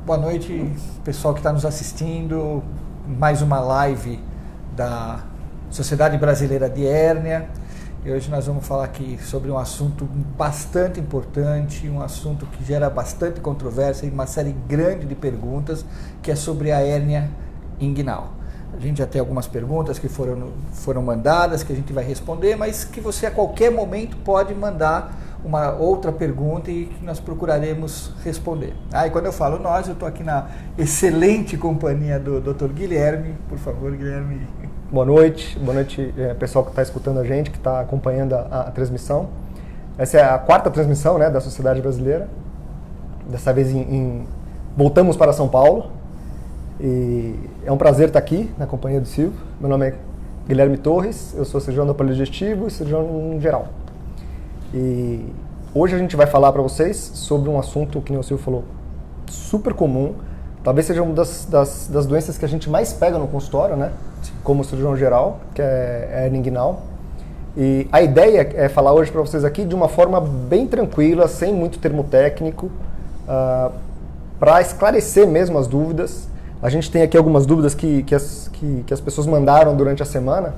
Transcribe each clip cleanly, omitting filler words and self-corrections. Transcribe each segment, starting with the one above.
Boa noite, pessoal que está nos assistindo. Mais uma live da Sociedade Brasileira de Hérnia. E hoje nós vamos falar aqui sobre um assunto bastante importante, um assunto que gera bastante controvérsia e uma série grande de perguntas, que é sobre a hérnia inguinal. A gente já tem algumas perguntas que foram mandadas, que a gente vai responder, mas que você a qualquer momento pode mandar uma outra pergunta e que nós procuraremos responder. E quando eu falo nós, eu estou aqui na excelente companhia do Dr. Guilherme. Por favor, Guilherme. Boa noite pessoal que está escutando a gente, que está acompanhando a transmissão. Essa é a quarta transmissão, né, da Sociedade Brasileira. Dessa vez voltamos para São Paulo. E é um prazer estar aqui na companhia do Silvio. Meu nome é Guilherme Torres, eu sou cirurgião do aparelho digestivo e cirurgião em geral. E hoje a gente vai falar para vocês sobre um assunto que o Silvio falou, super comum. Talvez seja uma das doenças que a gente mais pega no consultório, né? Como cirurgião geral, que é a hérnia inguinal. E a ideia é falar hoje para vocês aqui de uma forma bem tranquila, sem muito termo técnico, para esclarecer mesmo as dúvidas. A gente tem aqui algumas dúvidas que as pessoas mandaram durante a semana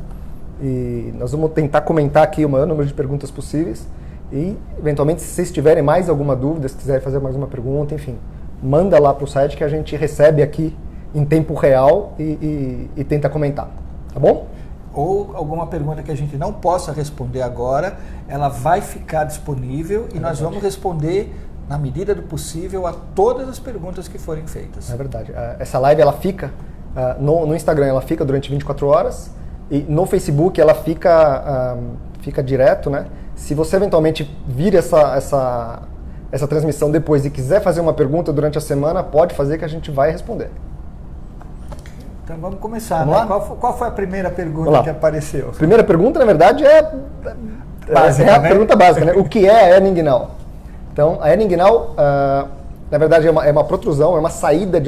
e nós vamos tentar comentar aqui o maior número de perguntas possíveis e, eventualmente, se vocês tiverem mais alguma dúvida, se quiserem fazer mais uma pergunta, enfim, manda lá para o site que a gente recebe aqui em tempo real e tenta comentar, tá bom? Ou alguma pergunta que a gente não possa responder agora, ela vai ficar disponível e nós vamos responder na medida do possível a todas as perguntas que forem feitas. É verdade. Essa live ela fica no Instagram, ela fica durante 24 horas e no Facebook ela fica direto, né? Se você eventualmente vir essa transmissão depois e quiser fazer uma pergunta durante a semana, pode fazer que a gente vai responder. Então vamos começar. Vamos lá? Qual foi a primeira pergunta que apareceu? A primeira pergunta, na verdade, básica, a pergunta básica, né? O que é a hérnia inguinal? Então, a hérnia inguinal, na verdade, é uma protrusão, é uma saída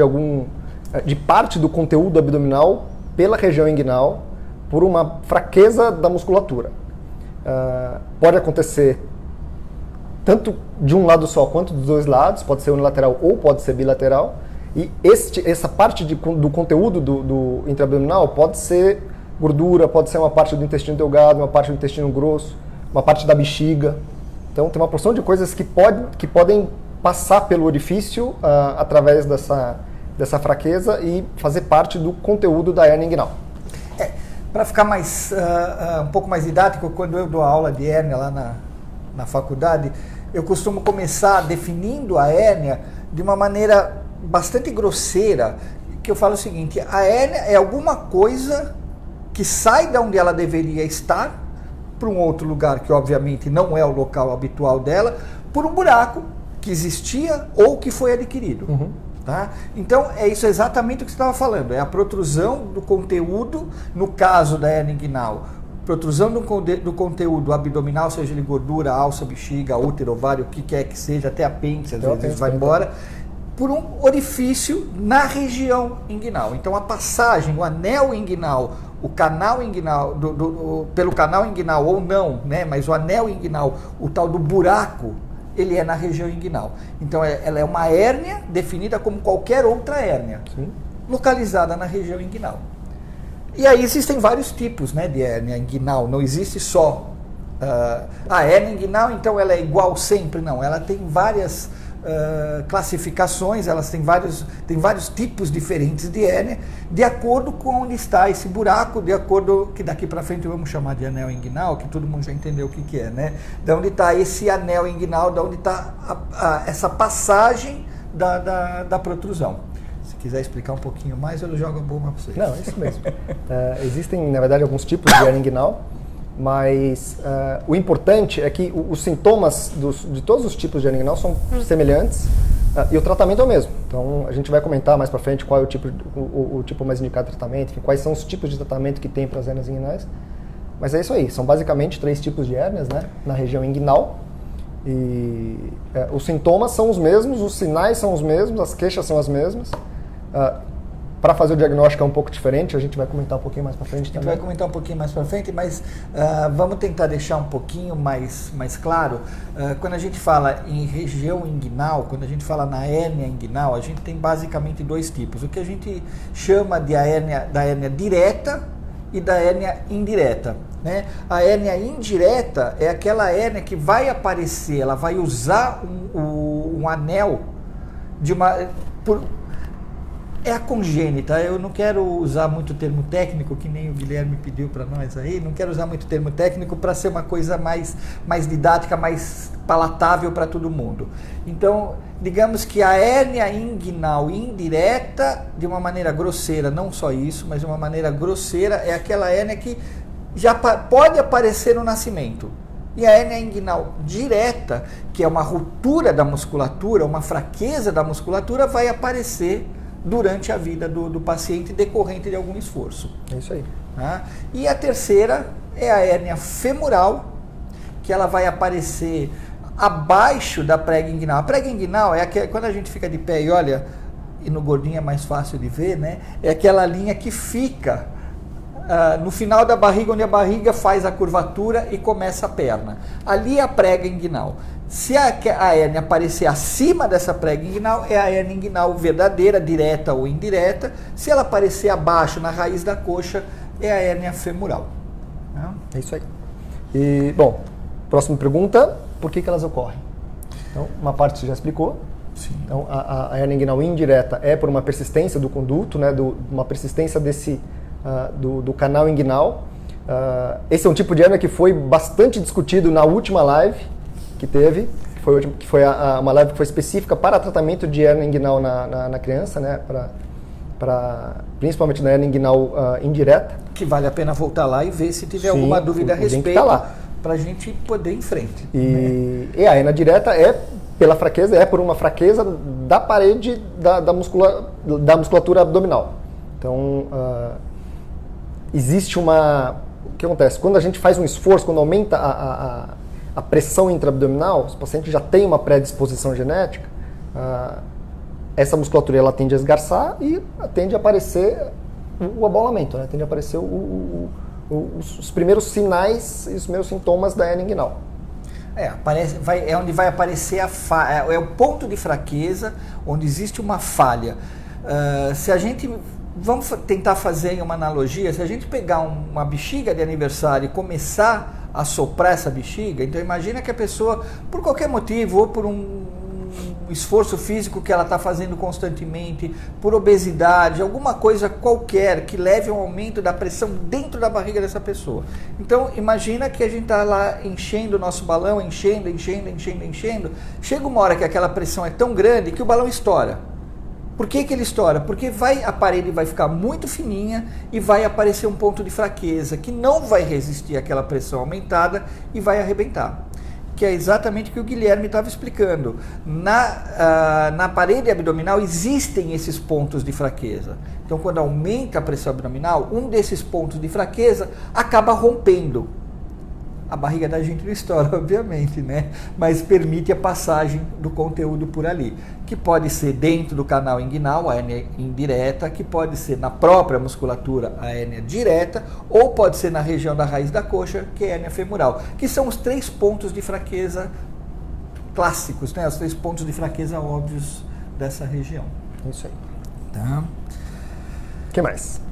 de parte do conteúdo abdominal pela região inguinal por uma fraqueza da musculatura. Pode acontecer tanto de um lado só quanto dos dois lados, pode ser unilateral ou pode ser bilateral. E essa parte do conteúdo do intraabdominal pode ser gordura, pode ser uma parte do intestino delgado, uma parte do intestino grosso, uma parte da bexiga. Então tem uma porção de coisas que podem passar pelo orifício através dessa fraqueza e fazer parte do conteúdo da hérnia inguinal. Para ficar um pouco mais didático, quando eu dou aula de hérnia lá na faculdade, eu costumo começar definindo a hérnia de uma maneira bastante grosseira, que eu falo o seguinte: a hérnia é alguma coisa que sai de onde ela deveria estar para um outro lugar que obviamente não é o local habitual dela, por um buraco que existia ou que foi adquirido. Uhum. Tá? Então é isso exatamente o que você estava falando, é a protrusão do conteúdo, no caso da hérnia inguinal, protrusão do conteúdo abdominal, seja ele gordura, alça, bexiga, útero, ovário, o que quer que seja, até apêndice, às vezes vai embora, por um orifício na região inguinal. Então a passagem, o anel inguinal, o canal inguinal, pelo canal inguinal ou não, né, mas o anel inguinal, o tal do buraco, ele é na região inguinal. Então ela é uma hérnia definida como qualquer outra hérnia, sim, localizada na região inguinal. E aí existem vários tipos, né, de hérnia inguinal, não existe só a hérnia inguinal, então ela é igual sempre, não, ela tem várias classificações, elas têm vários tipos diferentes de hérnia, de acordo com onde está esse buraco, de acordo que daqui para frente vamos chamar de anel inguinal, que todo mundo já entendeu o que é, né? De onde está esse anel inguinal, de onde está essa passagem da protrusão. Se quiser explicar um pouquinho mais, eu jogo a bomba para vocês. Não, é isso mesmo. Existem, na verdade, alguns tipos de hérnia inguinal, mas o importante é que os sintomas de todos os tipos de hérnia inguinal são semelhantes e o tratamento é o mesmo. Então a gente vai comentar mais para frente qual é o tipo mais indicado de tratamento, enfim, quais são os tipos de tratamento que tem para as hérnias inguinais. Mas é isso aí, são basicamente 3 tipos de hérnias, né, na região inguinal. E os sintomas são os mesmos, os sinais são os mesmos, as queixas são as mesmas. para fazer o diagnóstico é um pouco diferente, a gente vai comentar um pouquinho mais para frente também. A gente vai comentar um pouquinho mais para frente, mas vamos tentar deixar um pouquinho mais claro. Quando a gente fala em região inguinal, quando a gente fala na hérnia inguinal, a gente tem basicamente dois tipos. O que a gente chama de da hérnia direta e da hérnia indireta. Né? A hérnia indireta é aquela hérnia que vai aparecer, ela vai usar um anel de uma... É a congênita, eu não quero usar muito termo técnico, que nem o Guilherme pediu para nós aí, não quero usar muito termo técnico para ser uma coisa mais didática, mais palatável para todo mundo. Então, digamos que a hérnia inguinal indireta, de uma maneira grosseira, não só isso, mas de uma maneira grosseira, é aquela hérnia que já pode aparecer no nascimento. E a hérnia inguinal direta, que é uma ruptura da musculatura, uma fraqueza da musculatura, vai aparecer durante a vida do paciente decorrente de algum esforço. É isso aí. Tá? E a terceira é a hérnia femoral, que ela vai aparecer abaixo da prega inguinal. A prega inguinal é quando a gente fica de pé e olha, e no gordinho é mais fácil de ver, né? É aquela linha que fica no final da barriga, onde a barriga faz a curvatura e começa a perna. Ali é a prega inguinal. Se a hérnia aparecer acima dessa prega inguinal, é a hérnia inguinal verdadeira, direta ou indireta. Se ela aparecer abaixo, na raiz da coxa, é a hérnia femoral. É isso aí. E, bom, próxima pergunta, por que elas ocorrem? Então, uma parte você já explicou. Sim. Então, a hérnia inguinal indireta é por uma persistência do conduto, né, uma persistência do canal inguinal. Esse é um tipo de hérnia que foi bastante discutido na última live que teve, que foi uma live que foi específica para tratamento de hérnia inguinal na criança, né, principalmente na hérnia inguinal indireta. Que vale a pena voltar lá e ver se tiver alguma dúvida a respeito, para a gente poder ir em frente. E a hérnia direta pela fraqueza, por uma fraqueza da parede da musculatura abdominal. Então, existe o que acontece? Quando a gente faz um esforço, quando aumenta a pressão intraabdominal, os pacientes já têm uma predisposição genética, essa musculatura ela tende a esgarçar e tende a aparecer o abaulamento, né? Tende a aparecer os primeiros sinais e os primeiros sintomas da hérnia inguinal. É onde vai aparecer é o ponto de fraqueza, onde existe uma falha. Se a gente... Vamos tentar fazer uma analogia. Se a gente pegar uma bexiga de aniversário e começar a soprar essa bexiga, então imagina que a pessoa, por qualquer motivo, ou por um esforço físico que ela está fazendo constantemente, por obesidade, alguma coisa qualquer que leve a um aumento da pressão dentro da barriga dessa pessoa. Então imagina que a gente está lá enchendo o nosso balão, enchendo. Chega uma hora que aquela pressão é tão grande que o balão estoura. Por que ele estoura? Porque a parede vai ficar muito fininha e vai aparecer um ponto de fraqueza que não vai resistir àquela pressão aumentada e vai arrebentar. Que é exatamente o que o Guilherme estava explicando. Na parede abdominal existem esses pontos de fraqueza. Então, quando aumenta a pressão abdominal, um desses pontos de fraqueza acaba rompendo. A barriga da gente não estoura, obviamente, né? Mas permite a passagem do conteúdo por ali, que pode ser dentro do canal inguinal, a hérnia indireta, que pode ser na própria musculatura, a hérnia direta, ou pode ser na região da raiz da coxa, que é a hérnia femoral, que são os 3 pontos de fraqueza clássicos, né? Os 3 pontos de fraqueza óbvios dessa região. Isso aí. Tá. O que mais?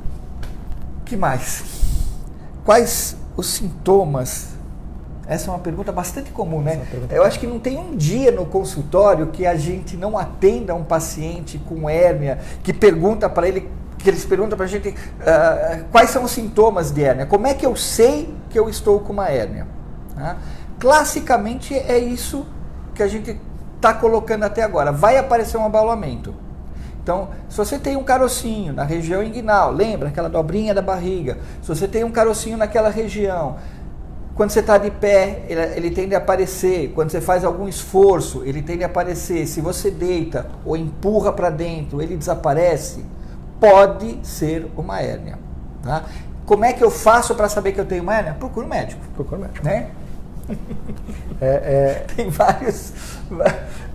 Quais os sintomas? Essa é uma pergunta bastante comum, né? Eu acho que não tem um dia no consultório que a gente não atenda um paciente com hérnia, que eles perguntam para a gente quais são os sintomas de hérnia, como é que eu sei que eu estou com uma hérnia. Tá? Classicamente é isso que a gente está colocando até agora, vai aparecer um abaulamento. Então, se você tem um carocinho na região inguinal, lembra aquela dobrinha da barriga, se você tem um carocinho naquela região, quando você está de pé, ele tende a aparecer. Quando você faz algum esforço, ele tende a aparecer. Se você deita ou empurra para dentro, ele desaparece. Pode ser uma hérnia. Tá? Como é que eu faço para saber que eu tenho uma hérnia? Procuro um médico. Né? É Tem vários...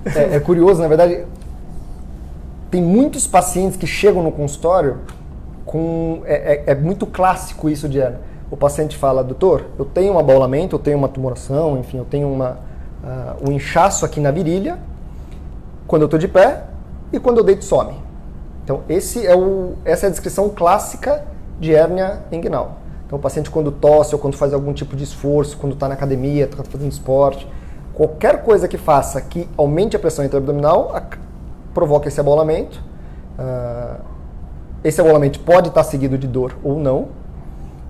É curioso, na verdade, tem muitos pacientes que chegam no consultório com... É muito clássico isso de hérnia. O paciente fala, doutor, eu tenho um abaulamento, eu tenho uma tumoração, enfim, eu tenho um inchaço aqui na virilha, quando eu estou de pé e quando eu deito some. Então, essa é a descrição clássica de hérnia inguinal. Então, o paciente quando tosse ou quando faz algum tipo de esforço, quando está na academia, está fazendo esporte, qualquer coisa que faça que aumente a pressão intraabdominal provoca esse abaulamento. Esse abaulamento pode estar seguido de dor ou não.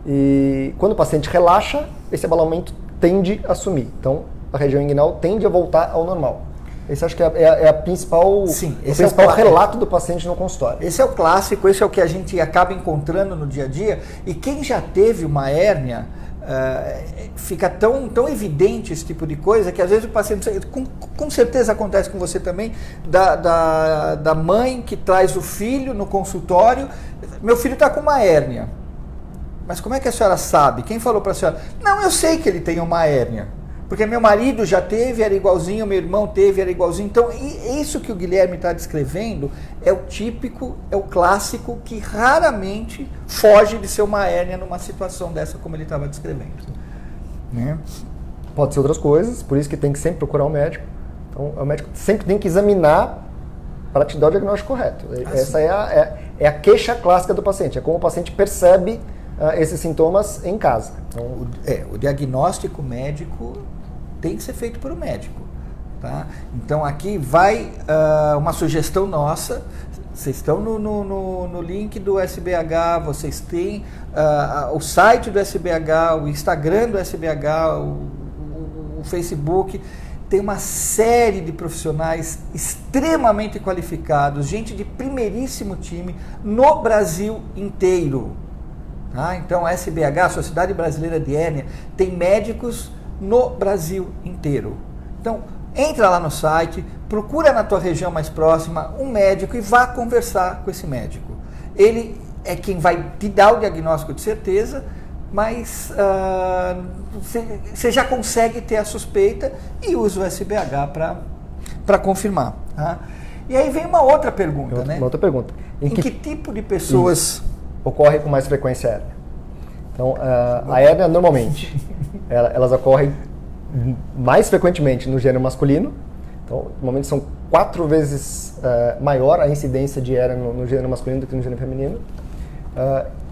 E quando o paciente relaxa, esse abaulamento tende a sumir. Então, a região inguinal tende a voltar ao normal. Esse acho que é a principal, Sim, o principal relato do paciente no consultório. Esse é o clássico, esse é o que a gente acaba encontrando no dia a dia. E quem já teve uma hérnia, fica tão evidente esse tipo de coisa que às vezes o paciente, com certeza acontece com você também, da mãe que traz o filho no consultório, meu filho está com uma hérnia. Mas como é que a senhora sabe? Quem falou para a senhora? Não, eu sei que ele tem uma hérnia. Porque meu marido já teve, era igualzinho, meu irmão teve, era igualzinho. Então, isso que o Guilherme está descrevendo é o típico, é o clássico que raramente foge de ser uma hérnia numa situação dessa como ele estava descrevendo. Né? Pode ser outras coisas, por isso que tem que sempre procurar um médico. Então, o médico sempre tem que examinar para te dar o diagnóstico correto. Essa é a queixa clássica do paciente, é como o paciente percebe esses sintomas em casa. Então, o diagnóstico médico tem que ser feito por um médico. Tá? Então aqui vai uma sugestão nossa. Vocês estão no link do SBH, vocês têm o site do SBH, o Instagram do SBH, o Facebook. Tem uma série de profissionais extremamente qualificados, gente de primeiríssimo time no Brasil inteiro. Tá? Então a SBH, a Sociedade Brasileira de Hérnia, tem médicos no Brasil inteiro. Então entra lá no site, procura na tua região mais próxima um médico e vá conversar com esse médico. Ele é quem vai te dar o diagnóstico de certeza, mas você já consegue ter a suspeita e usa o SBH para confirmar. Tá? E aí vem uma outra pergunta, né? Uma outra pergunta. Em que tipo de pessoas ocorre com mais frequência a hérnia? Então, a hérnia normalmente, elas ocorrem mais frequentemente no gênero masculino. Então, normalmente são 4 vezes maior a incidência de hérnia no gênero masculino do que no gênero feminino.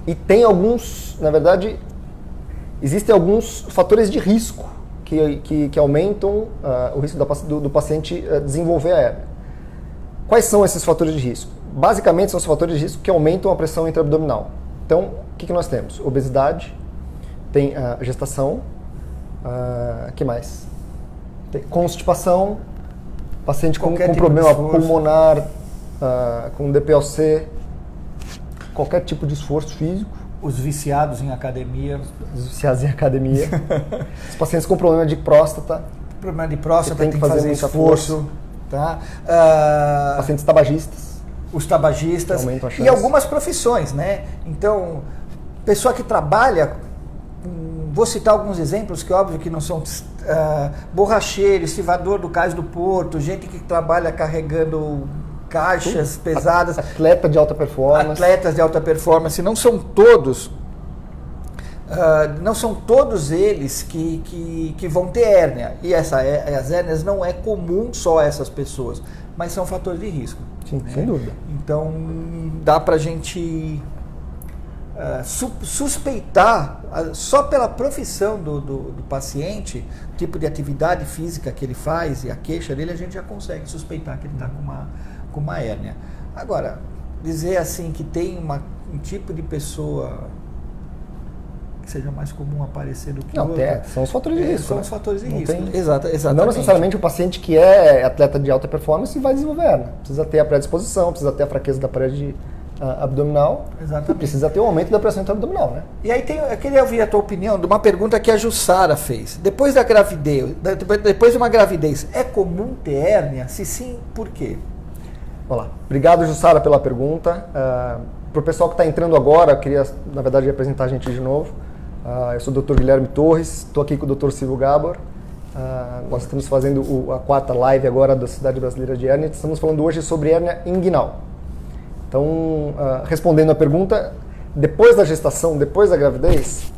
E tem alguns, na verdade, existem alguns fatores de risco que aumentam o risco do paciente desenvolver a hérnia. Quais são esses fatores de risco? Basicamente são os fatores de risco que aumentam a pressão intraabdominal. Então, o que nós temos? Obesidade, tem a gestação, que mais? Tem constipação, paciente com tipo problema pulmonar, com DPLC, qualquer tipo de esforço físico. Os viciados em academia. Os viciados em academia. Os pacientes com problema de próstata. Problema de próstata, tem que fazer um esforço. Tá? Pacientes tabagistas. Os tabagistas e algumas profissões, né? Então, pessoa que trabalha, vou citar alguns exemplos que óbvio que não são borracheiro, estivador do Cais do Porto, gente que trabalha carregando caixas pesadas, atleta de alta performance. Atletas de alta performance, não são todos eles que vão ter hérnia. E as hérnias não é comum só a essas pessoas, mas são fatores de risco. Sim, né? Sem dúvida. Então, dá pra gente suspeitar, só pela profissão do paciente, o tipo de atividade física que ele faz e a queixa dele, a gente já consegue suspeitar que ele está com uma hérnia. Agora, dizer assim que tem um tipo de pessoa que seja mais comum aparecer do que outra. São os fatores de risco. São os fatores de risco. Tem... Exatamente. Não necessariamente o paciente que é atleta de alta performance vai desenvolver hérnia. Precisa ter a predisposição, precisa ter a fraqueza da parede abdominal. Exatamente. E precisa ter o aumento da pressão intraabdominal, né? E aí eu queria ouvir a tua opinião de uma pergunta que a Jussara fez. Depois da gravidez, depois de uma gravidez, é comum ter hérnia? Se sim, por quê? Vamos lá. Obrigado, Jussara, pela pergunta. Para o pessoal que está entrando agora, eu queria, na verdade, apresentar a gente de novo. Eu sou o Dr. Guilherme Torres, estou aqui com o Dr. Silvio Gabor. Nós estamos fazendo a 4ª live agora da Sociedade Brasileira de Hérnia. Estamos falando hoje sobre hérnia inguinal. Então, respondendo a pergunta, depois da gestação, depois da gravidez,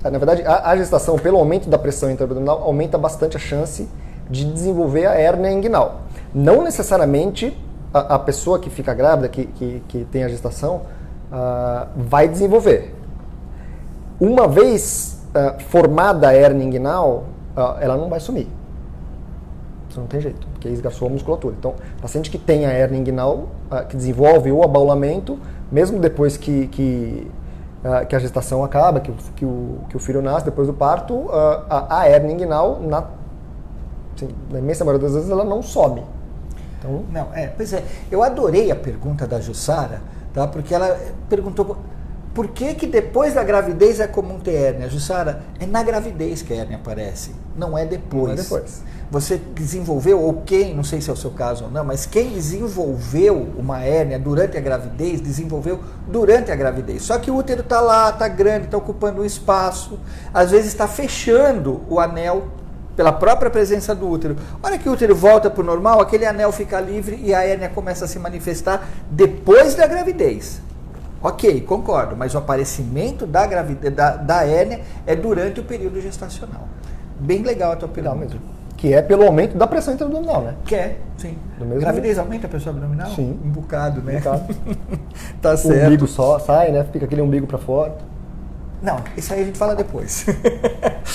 na verdade, a gestação, pelo aumento da pressão intra-abdominal, aumenta bastante a chance de desenvolver a hérnia inguinal. Não necessariamente a pessoa que fica grávida, que tem a gestação, vai desenvolver. Uma vez formada a hérnia inguinal, ela não vai sumir. Isso não tem jeito, porque esgarçou a musculatura. Então, paciente que tem a hérnia inguinal, que desenvolve o abaulamento, mesmo depois que a gestação acaba, que o filho nasce, depois do parto, a hérnia inguinal, na imensa maioria das vezes, ela não some. Então... Não, pois é, eu adorei a pergunta da Jussara, tá? Porque ela perguntou por que depois da gravidez é comum ter hérnia. Jussara, é na gravidez que a hérnia aparece, não é depois. Não é depois. Você desenvolveu, ou quem, não sei se é o seu caso ou não, mas quem desenvolveu uma hérnia durante a gravidez, desenvolveu durante a gravidez. Só que o útero está lá, está grande, está ocupando um espaço, às vezes está fechando o anel pela própria presença do útero. A hora que o útero volta para o normal, aquele anel fica livre e a hérnia começa a se manifestar depois da gravidez. Ok, concordo, mas o aparecimento da hérnia é durante o período gestacional. Bem legal a tua pergunta. Mesmo. Que é pelo aumento da pressão intra-abdominal, né? Que é, sim. Gravidez aumenta a pressão abdominal? Sim. Um bocado, né? Um bocado. Tá certo. O umbigo só sai, né? Fica aquele umbigo para fora. Não, isso aí a gente fala depois.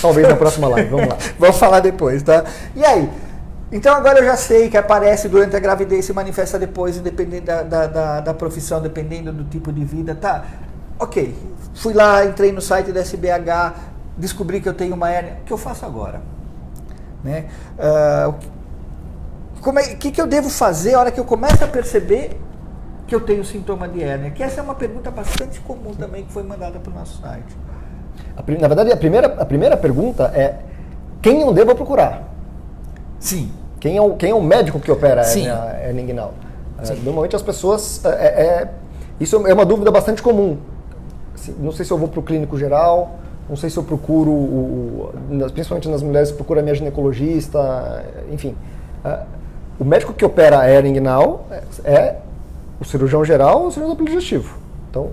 Talvez na próxima live, vamos lá. Vamos falar depois, tá? E aí? Então agora eu já sei que aparece durante a gravidez, se manifesta depois, dependendo da profissão, dependendo do tipo de vida, tá? Ok, fui lá, entrei no site da SBH, descobri que eu tenho uma hérnia. O que eu faço agora? Né? O que eu devo fazer a hora que eu começo a perceber que eu tenho sintoma de hérnia? Que essa é uma pergunta bastante comum também que foi mandada para o nosso site. Na verdade, a primeira pergunta é quem eu devo procurar? Sim. Quem é o médico que opera a Sim. hérnia inguinal? Normalmente as pessoas... isso é uma dúvida bastante comum. Não sei se eu vou para o clínico geral, não sei se eu procuro, principalmente nas mulheres, procuro a minha ginecologista, enfim. O médico que opera a hérnia inguinal é o cirurgião geral ou o cirurgião digestivo. Então,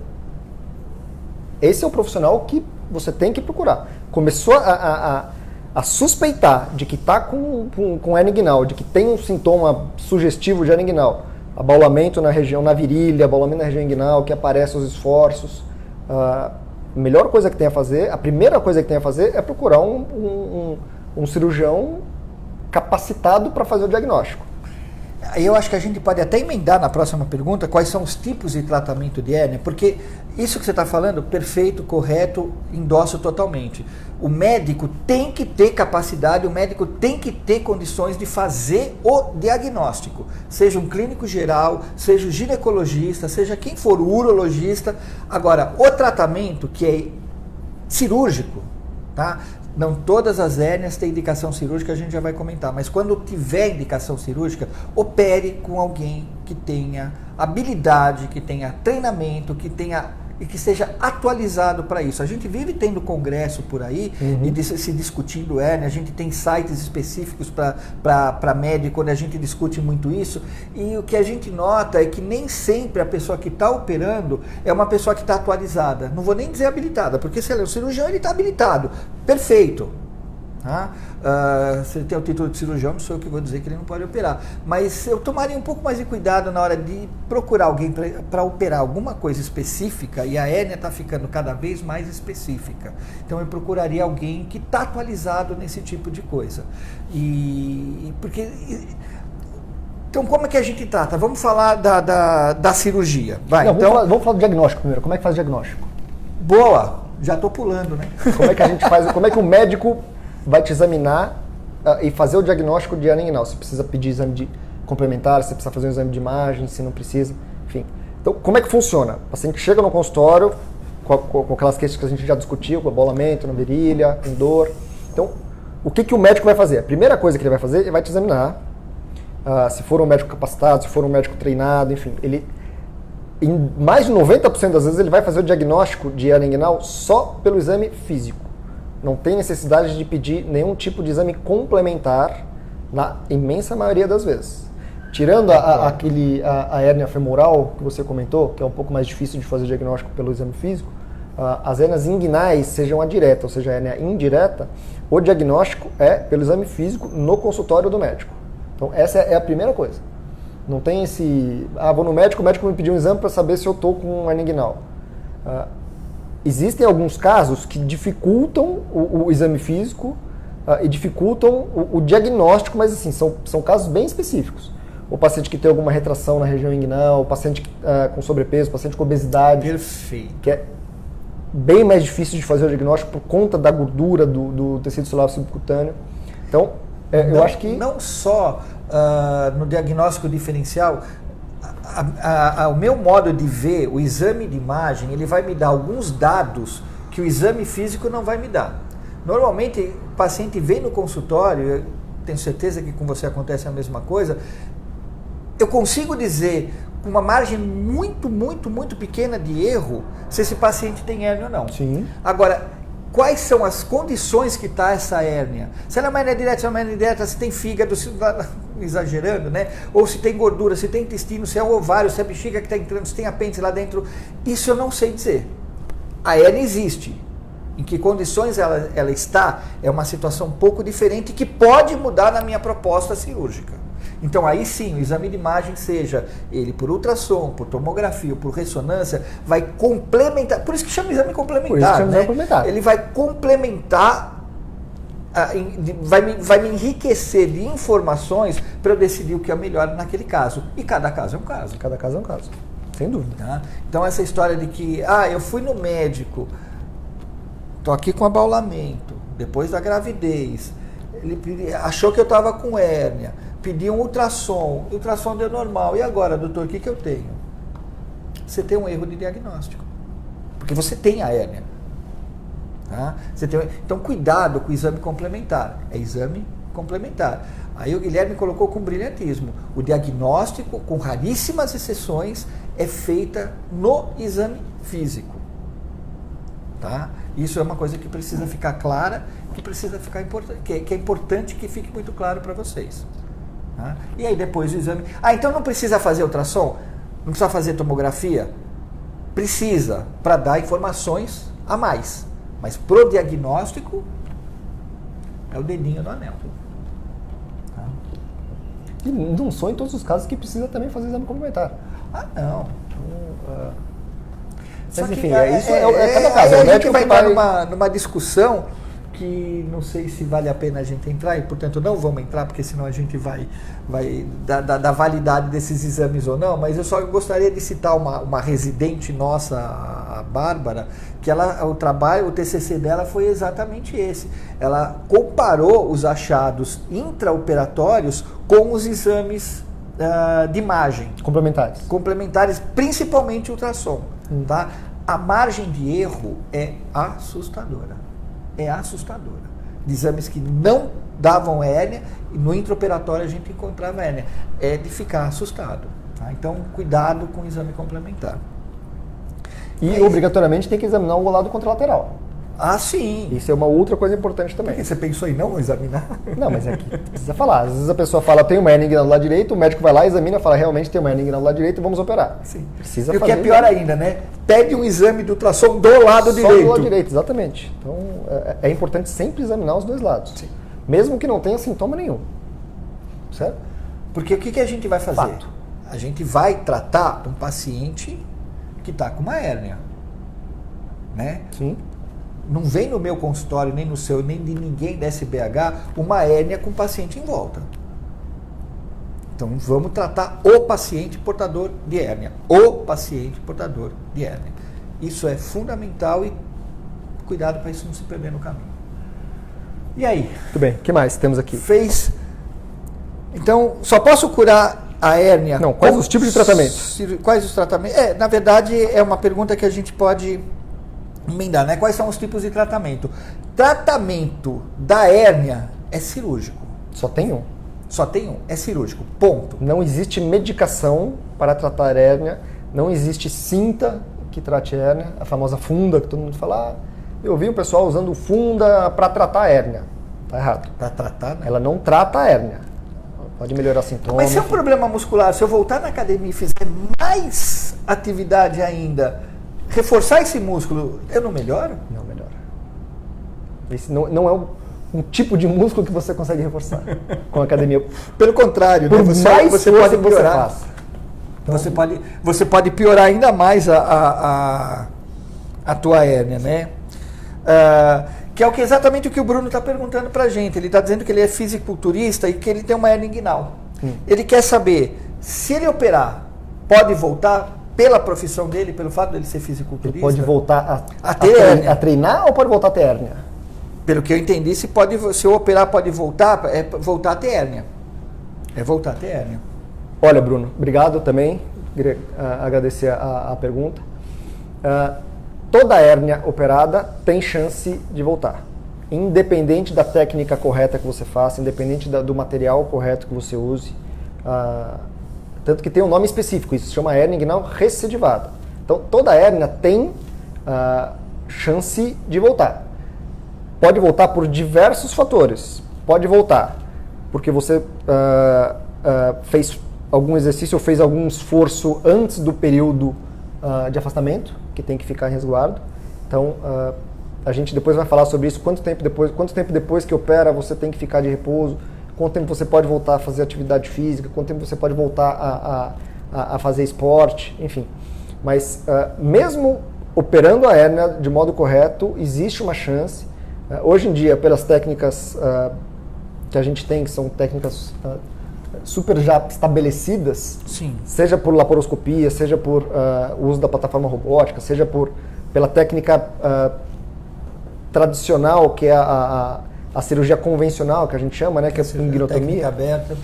esse é o profissional que você tem que procurar. Começou a suspeitar de que está com hérnia inguinal, de que tem um sintoma sugestivo de hérnia inguinal, abaulamento na região, na virilha, abaulamento na região inguinal, que aparece os esforços, a melhor coisa que tem a fazer, a primeira coisa que tem a fazer é procurar um cirurgião capacitado para fazer o diagnóstico. Eu acho que a gente pode até emendar na próxima pergunta quais são os tipos de tratamento de hérnia, porque isso que você está falando, perfeito, correto, endosso totalmente. O médico tem que ter capacidade, o médico tem que ter condições de fazer o diagnóstico. Seja um clínico geral, seja o ginecologista, seja quem for, o urologista. Agora, o tratamento que é cirúrgico, tá? Não todas as hérnias têm indicação cirúrgica, a gente já vai comentar, mas quando tiver indicação cirúrgica, opere com alguém que tenha habilidade, que tenha treinamento, e que seja atualizado para isso. A gente vive tendo congresso por aí e se discutindo hérnia, a gente tem sites específicos para médico, onde a gente discute muito isso, e o que a gente nota é que nem sempre a pessoa que está operando é uma pessoa que está atualizada. Não vou nem dizer habilitada, porque se ele é um cirurgião, ele está habilitado. Perfeito. Tá? Se ele tem o título de cirurgião, não sou eu que vou dizer que ele não pode operar, mas eu tomaria um pouco mais de cuidado na hora de procurar alguém para operar alguma coisa específica, e a hérnia está ficando cada vez mais específica, então eu procuraria alguém que está atualizado nesse tipo de coisa. Então como é que a gente trata? Vamos falar da cirurgia. Vamos falar do diagnóstico primeiro. Como é que faz o diagnóstico? Boa, já estou pulando, né? Como é que a gente faz? Como é que o médico vai te examinar e fazer o diagnóstico de hérnia inguinal? Se precisa pedir exame complementar, se precisa fazer um exame de imagem, se não precisa, enfim. Então, como é que funciona? O paciente chega no consultório com aquelas queixas que a gente já discutiu, com abaulamento na virilha, com dor. Então, o que o médico vai fazer? A primeira coisa que ele vai fazer, ele vai te examinar. Se for um médico capacitado, se for um médico treinado, enfim, em mais de 90% das vezes ele vai fazer o diagnóstico de hérnia inguinal só pelo exame físico. Não tem necessidade de pedir nenhum tipo de exame complementar na imensa maioria das vezes. Tirando a hérnia femoral que você comentou, que é um pouco mais difícil de fazer diagnóstico pelo exame físico, as hérnias inguinais, sejam a direta, ou seja, a hérnia indireta, o diagnóstico é pelo exame físico no consultório do médico. Então, essa é a primeira coisa. Não tem esse... vou no médico, o médico me pediu um exame para saber se eu estou com hérnia inguinal. Existem alguns casos que dificultam o exame físico e dificultam o diagnóstico, mas assim, são casos bem específicos. O paciente que tem alguma retração na região inguinal, o paciente com sobrepeso, o paciente com obesidade. Perfeito. Que é bem mais difícil de fazer o diagnóstico por conta da gordura do tecido celular subcutâneo. Então, eu acho que... Não só no diagnóstico diferencial, o meu modo de ver, o exame de imagem, ele vai me dar alguns dados que o exame físico não vai me dar. Normalmente, o paciente vem no consultório, eu tenho certeza que com você acontece a mesma coisa, eu consigo dizer, com uma margem muito, muito, muito pequena de erro, se esse paciente tem hérnia ou não. Sim. Agora, quais são as condições que está essa hérnia? Se ela é uma hérnia direta, se é uma hérnia indireta, se tem fígado, exagerando, né? Ou se tem gordura, se tem intestino, se é o ovário, se é a bexiga que está entrando, se tem apêndice lá dentro, isso eu não sei dizer. A hérnia existe. Em que condições ela está, é uma situação um pouco diferente que pode mudar na minha proposta cirúrgica. Então aí sim, o exame de imagem, seja ele por ultrassom, por tomografia ou por ressonância, vai complementar, por isso que chama exame complementar, né? Ele vai complementar, vai me enriquecer de informações para eu decidir o que é melhor naquele caso. E cada caso é um caso. Cada caso é um caso, sem dúvida. Tá? Então essa história de que, eu fui no médico, tô aqui com abaulamento, depois da gravidez, ele achou que eu estava com hérnia, pediu um ultrassom, o ultrassom deu normal. E agora, doutor, o que eu tenho? Você tem um erro de diagnóstico. Porque você tem a hérnia. Tá? Então, cuidado com o exame complementar. É exame complementar. Aí o Guilherme colocou com brilhantismo. O diagnóstico, com raríssimas exceções, é feita no exame físico. Tá? Isso é uma coisa que precisa ficar clara, que precisa ficar que é importante que fique muito claro para vocês. Tá? E aí depois o exame... então não precisa fazer ultrassom? Não precisa fazer tomografia? Precisa, para dar informações a mais. Mas pro diagnóstico, é o dedinho no anel. Tá? E não são em todos os casos que precisa também fazer exame complementar. Não. Mas enfim, cada caso. A gente vai entrar numa discussão que não sei se vale a pena a gente entrar, e portanto não vamos entrar, porque senão a gente vai da validade desses exames ou não, mas eu só gostaria de citar uma residente nossa, a Bárbara, que o TCC dela foi exatamente esse. Ela comparou os achados intraoperatórios com os exames de imagem. Complementares, principalmente ultrassom. Tá? A margem de erro é assustadora. De exames que não davam hérnia, e no intraoperatório a gente encontrava hérnia. É de ficar assustado. Tá? Então, cuidado com o exame complementar. E obrigatoriamente tem que examinar o lado contralateral. Sim. Isso é uma outra coisa importante também. Porque você pensou em não examinar? Não, mas é que precisa falar. Às vezes a pessoa fala, tem uma hérnia inguinal do lado direito, o médico vai lá, examina, fala, realmente tem uma hérnia inguinal do lado direito e vamos operar. Sim. Precisa e o fazer. que é pior ainda, né? Pede um exame de ultrassom do lado direito. Só do lado direito, exatamente. Então é importante sempre examinar os dois lados. Sim. Mesmo que não tenha sintoma nenhum. Certo? Porque o que a gente vai fazer? Fato. A gente vai tratar um paciente que está com uma hérnia. Né? Sim. Não vem no meu consultório, nem no seu, nem de ninguém da SBH, uma hérnia com paciente em volta. Então vamos tratar o paciente portador de hérnia. O paciente portador de hérnia. Isso é fundamental e cuidado para isso não se perder no caminho. E aí? Muito bem, o que mais temos aqui? Então, só posso curar a hérnia? Não, quais os tipos de tratamentos? Quais os tratamentos? Na verdade, é uma pergunta que a gente pode emendar, né? Quais são os tipos de tratamento? Tratamento da hérnia é cirúrgico. Só tem um. Só tem um, é cirúrgico, ponto. Não existe medicação para tratar hérnia, não existe cinta que trate hérnia, a famosa funda que todo mundo fala, eu vi o pessoal usando funda para tratar hérnia. Tá errado. Para tratar, né? Ela não trata a hérnia. Pode melhorar sintomas. Mas se é um problema muscular, se eu voltar na academia e fizer mais atividade ainda, reforçar esse músculo, eu não melhoro? Não melhora. Esse não é um tipo de músculo que você consegue reforçar com a academia. Pelo contrário, Por né? mais você coisa pode que você piorar. faça. Você pode piorar ainda mais a tua hérnia, né? Que é exatamente o que o Bruno está perguntando para a gente. Ele está dizendo que ele é fisiculturista e que ele tem uma hérnia inguinal. Ele quer saber se ele operar, pode voltar pela profissão dele, pelo fato dele ser fisiculturista? Ele pode voltar a treinar ou pode voltar a ter hérnia? Pelo que eu entendi, se eu operar pode voltar, é voltar a ter hérnia. É voltar a ter hérnia. Olha, Bruno, obrigado também. Queria agradecer a pergunta. Toda hérnia operada tem chance de voltar. Independente da técnica correta que você faça, independente do material correto que você use. Tanto que tem um nome específico, isso se chama hérnia inguinal recidivada. Então, toda hérnia tem chance de voltar. Pode voltar por diversos fatores. Pode voltar porque você fez algum exercício ou fez algum esforço antes do período de afastamento, que tem que ficar em resguardo. Então, a gente depois vai falar sobre isso, quanto tempo depois que opera você tem que ficar de repouso, quanto tempo você pode voltar a fazer atividade física, quanto tempo você pode voltar a fazer esporte, enfim. Mas mesmo operando a hérnia de modo correto, existe uma chance. Hoje em dia, pelas técnicas que a gente tem, que são técnicas super já estabelecidas, sim, seja por laparoscopia, seja por uso da plataforma robótica, seja pela técnica tradicional, que é a cirurgia convencional, que a gente chama, né, que é a inguinotomia, aberta.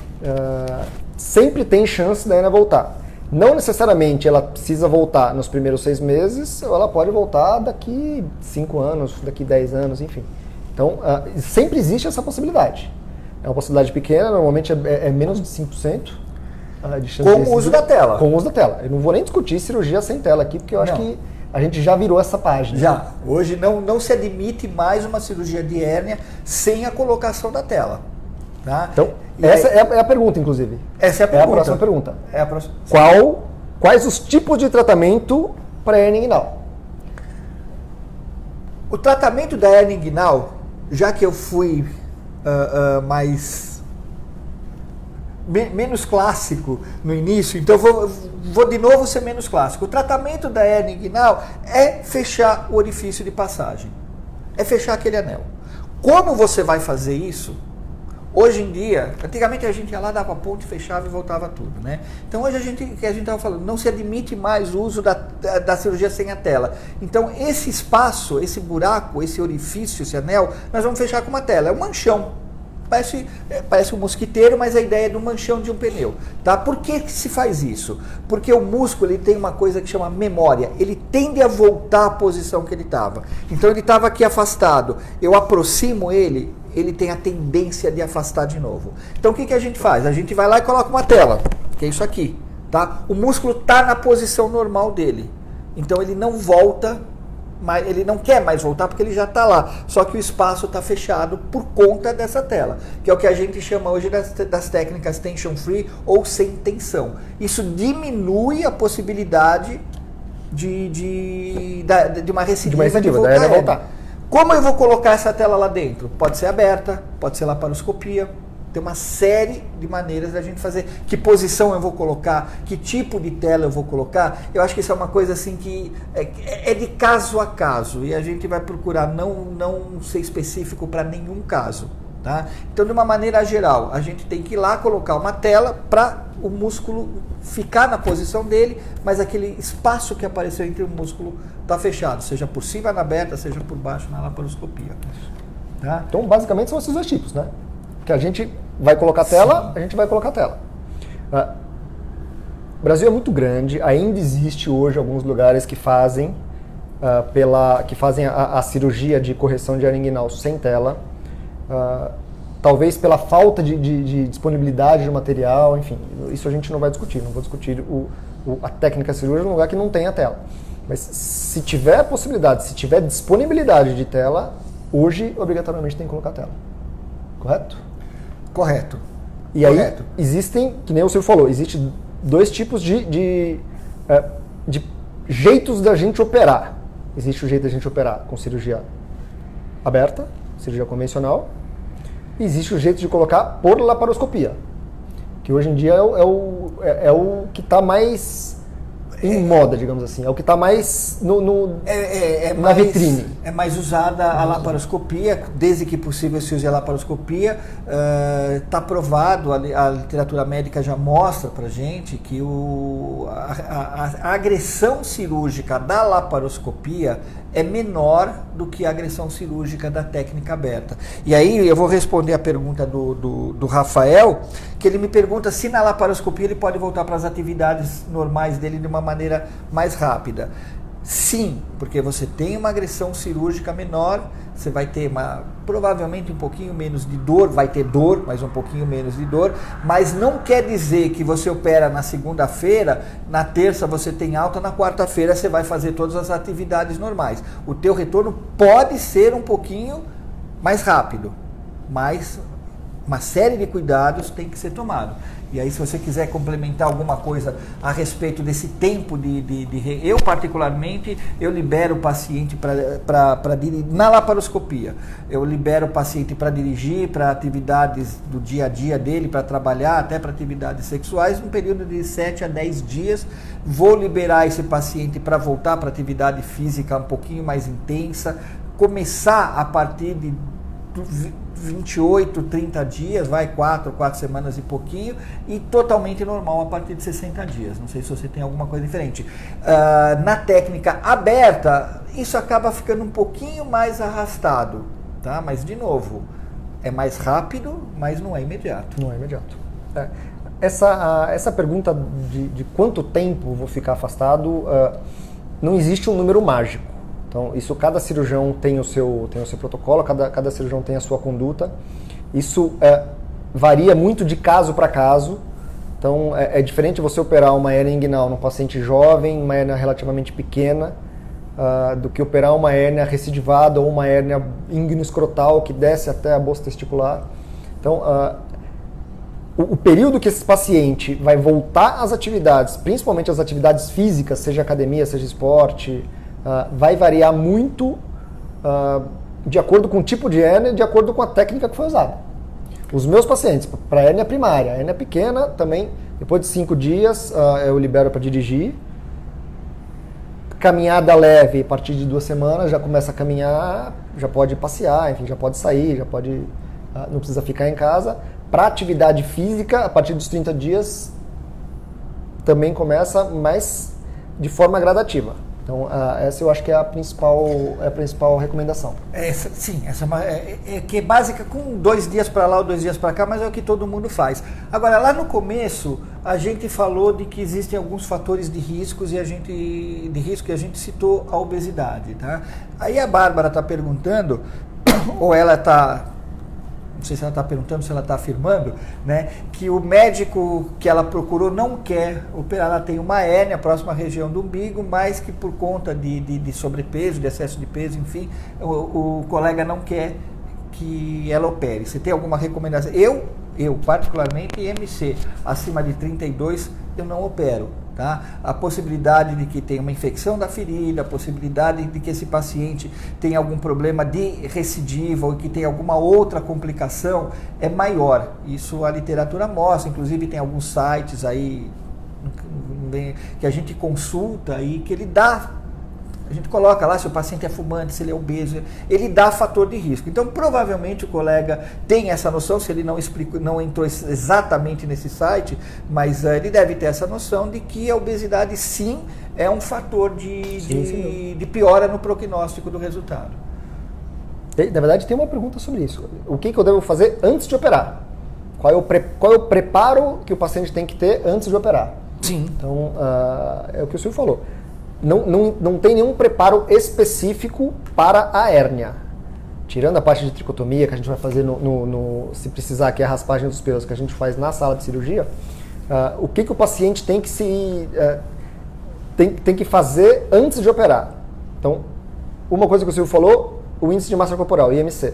sempre tem chance da hérnia voltar. Não necessariamente ela precisa voltar nos primeiros 6 meses, ou ela pode voltar daqui 5 anos, daqui 10 anos, enfim. Então, sempre existe essa possibilidade. É uma possibilidade pequena, normalmente é menos de 5% de chance. Com o uso da tela. Com o uso da tela. Eu não vou nem discutir cirurgia sem tela aqui, porque eu acho que a gente já virou essa página. Já. Hoje não se admite mais uma cirurgia de hérnia sem a colocação da tela. Tá? Então, essa é a pergunta, inclusive. Essa é a pergunta. É a próxima pergunta. É a próxima. Quais os tipos de tratamento para hérnia inguinal? O tratamento da hérnia inguinal, já que eu fui menos clássico no início, então vou de novo ser menos clássico. O tratamento da hérnia inguinal é fechar o orifício de passagem, é fechar aquele anel. Como você vai fazer isso? Hoje em dia, antigamente a gente ia lá, dava ponto, fechava e voltava tudo, né? Então hoje que a gente estava falando, não se admite mais o uso da cirurgia sem a tela. Então esse espaço, esse buraco, esse orifício, esse anel, nós vamos fechar com uma tela. É um manchão. Parece um mosquiteiro, mas a ideia é do manchão de um pneu. Tá? Por que se faz isso? Porque o músculo ele tem uma coisa que chama memória. Ele tende a voltar à posição que ele estava. Então ele estava aqui afastado. Eu aproximo ele tem a tendência de afastar de novo. Então o que a gente faz? A gente vai lá e coloca uma tela, que é isso aqui. Tá? O músculo está na posição normal dele. Então ele não volta, ele não quer mais voltar porque ele já está lá. Só que o espaço está fechado por conta dessa tela, que é o que a gente chama hoje das técnicas tension free ou sem tensão. Isso diminui a possibilidade de uma recidiva de da hérnia voltar. Como eu vou colocar essa tela lá dentro? Pode ser aberta, pode ser laparoscopia. Tem uma série de maneiras da gente fazer. Que posição eu vou colocar? Que tipo de tela eu vou colocar? Eu acho que isso é uma coisa assim que é de caso a caso. E a gente vai procurar não ser específico para nenhum caso. Tá? Então, de uma maneira geral, a gente tem que ir lá colocar uma tela para o músculo ficar na posição dele, mas aquele espaço que apareceu entre o músculo está fechado, seja por cima na aberta, seja por baixo na laparoscopia. Tá? Então, basicamente, são esses dois tipos, né? Que a gente vai colocar a tela, a gente vai colocar a tela. O Brasil é muito grande, ainda existe hoje alguns lugares que fazem a cirurgia de correção de hérnia inguinal sem tela. Talvez pela falta de disponibilidade de material, enfim, isso a gente não vai discutir. Não vou discutir a técnica cirúrgica num lugar que não tem a tela. Mas se tiver possibilidade, se tiver disponibilidade de tela, hoje obrigatoriamente tem que colocar a tela. Correto? Correto. E Correto. aí existem, que nem o senhor falou, existem dois tipos de jeitos da gente operar. Existe o jeito da gente operar com cirurgia aberta, cirurgia convencional, e existe o jeito de colocar por laparoscopia, que hoje em dia é o que está mais em moda, digamos assim, é o que está mais na vitrine. É mais usada a laparoscopia, desde que possível se use a laparoscopia. Está provado, a literatura médica já mostra para gente que a agressão cirúrgica da laparoscopia é menor do que a agressão cirúrgica da técnica aberta. E aí eu vou responder a pergunta do Rafael, que ele me pergunta se na laparoscopia ele pode voltar para as atividades normais dele de uma maneira mais rápida. Sim, porque você tem uma agressão cirúrgica menor, você vai ter provavelmente um pouquinho menos de dor, vai ter dor, mas um pouquinho menos de dor, mas não quer dizer que você opera na segunda-feira, na terça você tem alta, na quarta-feira você vai fazer todas as atividades normais. O teu retorno pode ser um pouquinho mais rápido, mas uma série de cuidados tem que ser tomado. E aí, se você quiser complementar alguma coisa a respeito desse tempo eu particularmente, eu libero o paciente para dirigir, na laparoscopia, eu libero o paciente para dirigir, para atividades do dia a dia dele, para trabalhar, até para atividades sexuais, num período de 7 a 10 dias, vou liberar esse paciente para voltar para atividade física um pouquinho mais intensa, começar a partir de 28, 30 dias, vai 4 semanas e pouquinho, e totalmente normal a partir de 60 dias. Não sei se você tem alguma coisa diferente. Na técnica aberta, isso acaba ficando um pouquinho mais arrastado, tá? Mas, de novo, é mais rápido, mas não é imediato. Não é imediato. Essa pergunta de quanto tempo vou ficar afastado, não existe um número mágico. Então, isso cada cirurgião tem o seu protocolo, cada cirurgião tem a sua conduta. Isso varia muito de caso para caso. Então, é diferente você operar uma hérnia inguinal num paciente jovem, uma hérnia relativamente pequena, do que operar uma hérnia recidivada ou uma hérnia inguinoescrotal que desce até a bolsa testicular. Então, o período que esse paciente vai voltar às atividades, principalmente as atividades físicas, seja academia, seja esporte, vai variar muito de acordo com o tipo de hérnia e de acordo com a técnica que foi usada. Os meus pacientes, para hérnia primária, hérnia pequena, também, depois de 5 dias, eu libero para dirigir. Caminhada leve, a partir de 2 semanas, já começa a caminhar, já pode passear, enfim, já pode sair, não precisa ficar em casa. Para atividade física, a partir dos 30 dias, também começa, mas de forma gradativa. Então, essa eu acho que é a principal recomendação. Sim, essa que é básica, com 2 dias para lá ou 2 dias para cá, mas é o que todo mundo faz. Agora, lá no começo, a gente falou de que existem alguns fatores de risco e a gente citou a obesidade, tá? Aí a Bárbara está perguntando, ou ela está... não sei se ela está perguntando, se ela está afirmando, né, que o médico que ela procurou não quer operar. Ela tem uma hérnia próxima à região do umbigo, mas que por conta de sobrepeso, de excesso de peso, enfim, o colega não quer que ela opere. Você tem alguma recomendação? Eu particularmente, IMC acima de 32, eu não opero. Tá? A possibilidade de que tenha uma infecção da ferida, a possibilidade de que esse paciente tenha algum problema de recidiva ou que tenha alguma outra complicação é maior. Isso a literatura mostra, inclusive tem alguns sites aí que a gente consulta e que ele dá, a gente coloca lá se o paciente é fumante, se ele é obeso, ele dá fator de risco. Então, provavelmente o colega tem essa noção, se ele não entrou exatamente nesse site, mas ele deve ter essa noção de que a obesidade, sim, é um fator de piora no prognóstico do resultado. Na verdade, tem uma pergunta sobre isso. O que eu devo fazer antes de operar? Qual é o preparo que o paciente tem que ter antes de operar? Sim. Então, é o que o senhor falou. Não tem nenhum preparo específico para a hérnia. Tirando a parte de tricotomia que a gente vai fazer se precisar, que é a raspagem dos pelos, que a gente faz na sala de cirurgia, o que o paciente tem que tem que fazer antes de operar. Então, uma coisa que o senhor falou, o índice de massa corporal, IMC.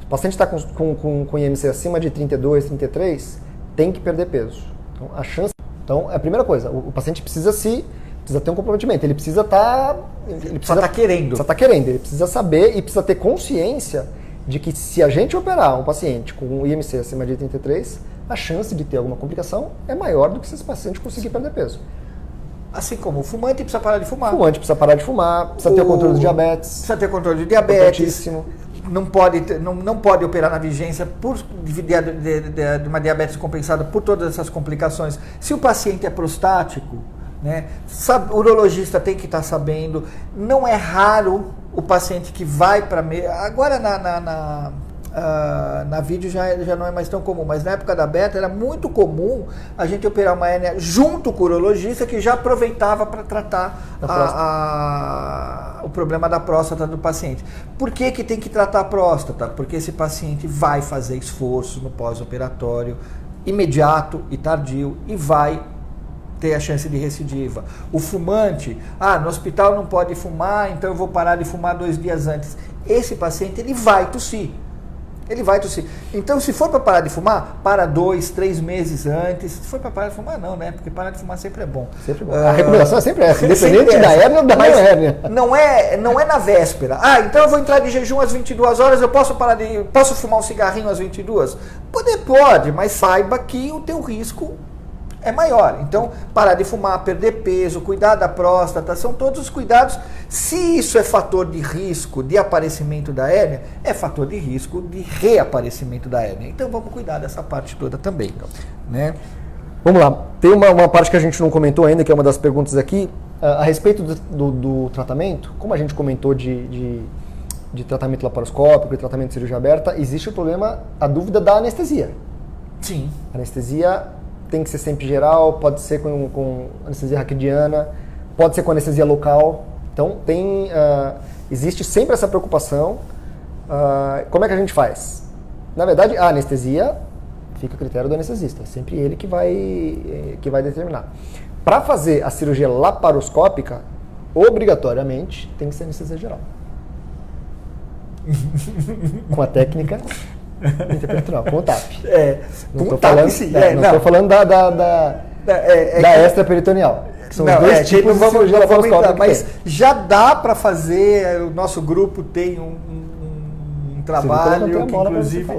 O paciente está com IMC acima de 32, 33, tem que perder peso. Então, a chance... Então, é a primeira coisa, o paciente precisa ter um comprometimento, ele precisa estar... Ele precisa estar querendo. Ele precisa saber e precisa ter consciência de que se a gente operar um paciente com um IMC acima de 33, a chance de ter alguma complicação é maior do que se esse paciente conseguir perder peso. Assim como o fumante precisa parar de fumar. O fumante precisa parar de fumar, precisa ter o controle do diabetes. Precisa ter controle de diabetes. Não pode operar na vigência de uma diabetes compensada por todas essas complicações. Se o paciente é prostático, né, o urologista tem que estar sabendo. Não é raro o paciente que vai para... Agora na vídeo já não é mais tão comum, mas na época da beta era muito comum a gente operar uma hérnia junto com o urologista que já aproveitava para tratar o problema da próstata do paciente. Por que tem que tratar a próstata? Porque esse paciente vai fazer esforço no pós-operatório imediato e tardio e vai ter a chance de recidiva. O fumante, no hospital não pode fumar, então eu vou parar de fumar 2 dias antes. Esse paciente, ele vai tossir. Então, se for para parar de fumar, para 2, 3 meses antes. Se for para parar de fumar, não, né? Porque parar de fumar sempre é bom. Sempre bom. A recomendação é sempre essa, independente da hérnia ou da não hérnia. Não é na véspera. Então eu vou entrar de jejum às 22 horas, eu posso fumar um cigarrinho às 22? Pode, mas saiba que o teu risco é maior. Então, parar de fumar, perder peso, cuidar da próstata, são todos os cuidados. Se isso é fator de risco de aparecimento da hérnia, é fator de risco de reaparecimento da hérnia. Então, vamos cuidar dessa parte toda também, né? Vamos lá. Tem uma parte que a gente não comentou ainda, que é uma das perguntas aqui, a respeito do tratamento. Como a gente comentou de tratamento laparoscópico e tratamento de cirurgia aberta, existe o problema, a dúvida da anestesia. Sim. Anestesia tem que ser sempre geral, pode ser com anestesia raquidiana, pode ser com anestesia local. Então, existe sempre essa preocupação. Como é que a gente faz? Na verdade, a anestesia fica a critério do anestesista. É sempre ele que vai determinar. Para fazer a cirurgia laparoscópica, obrigatoriamente, tem que ser anestesia geral. Com a técnica... interpenetracional, com o TAP. Não estou falando da extraperitoneal. Que são os dois tipos de cirurgia laparoscópica. Mas já dá para fazer, o nosso grupo tem um trabalho que inclusive...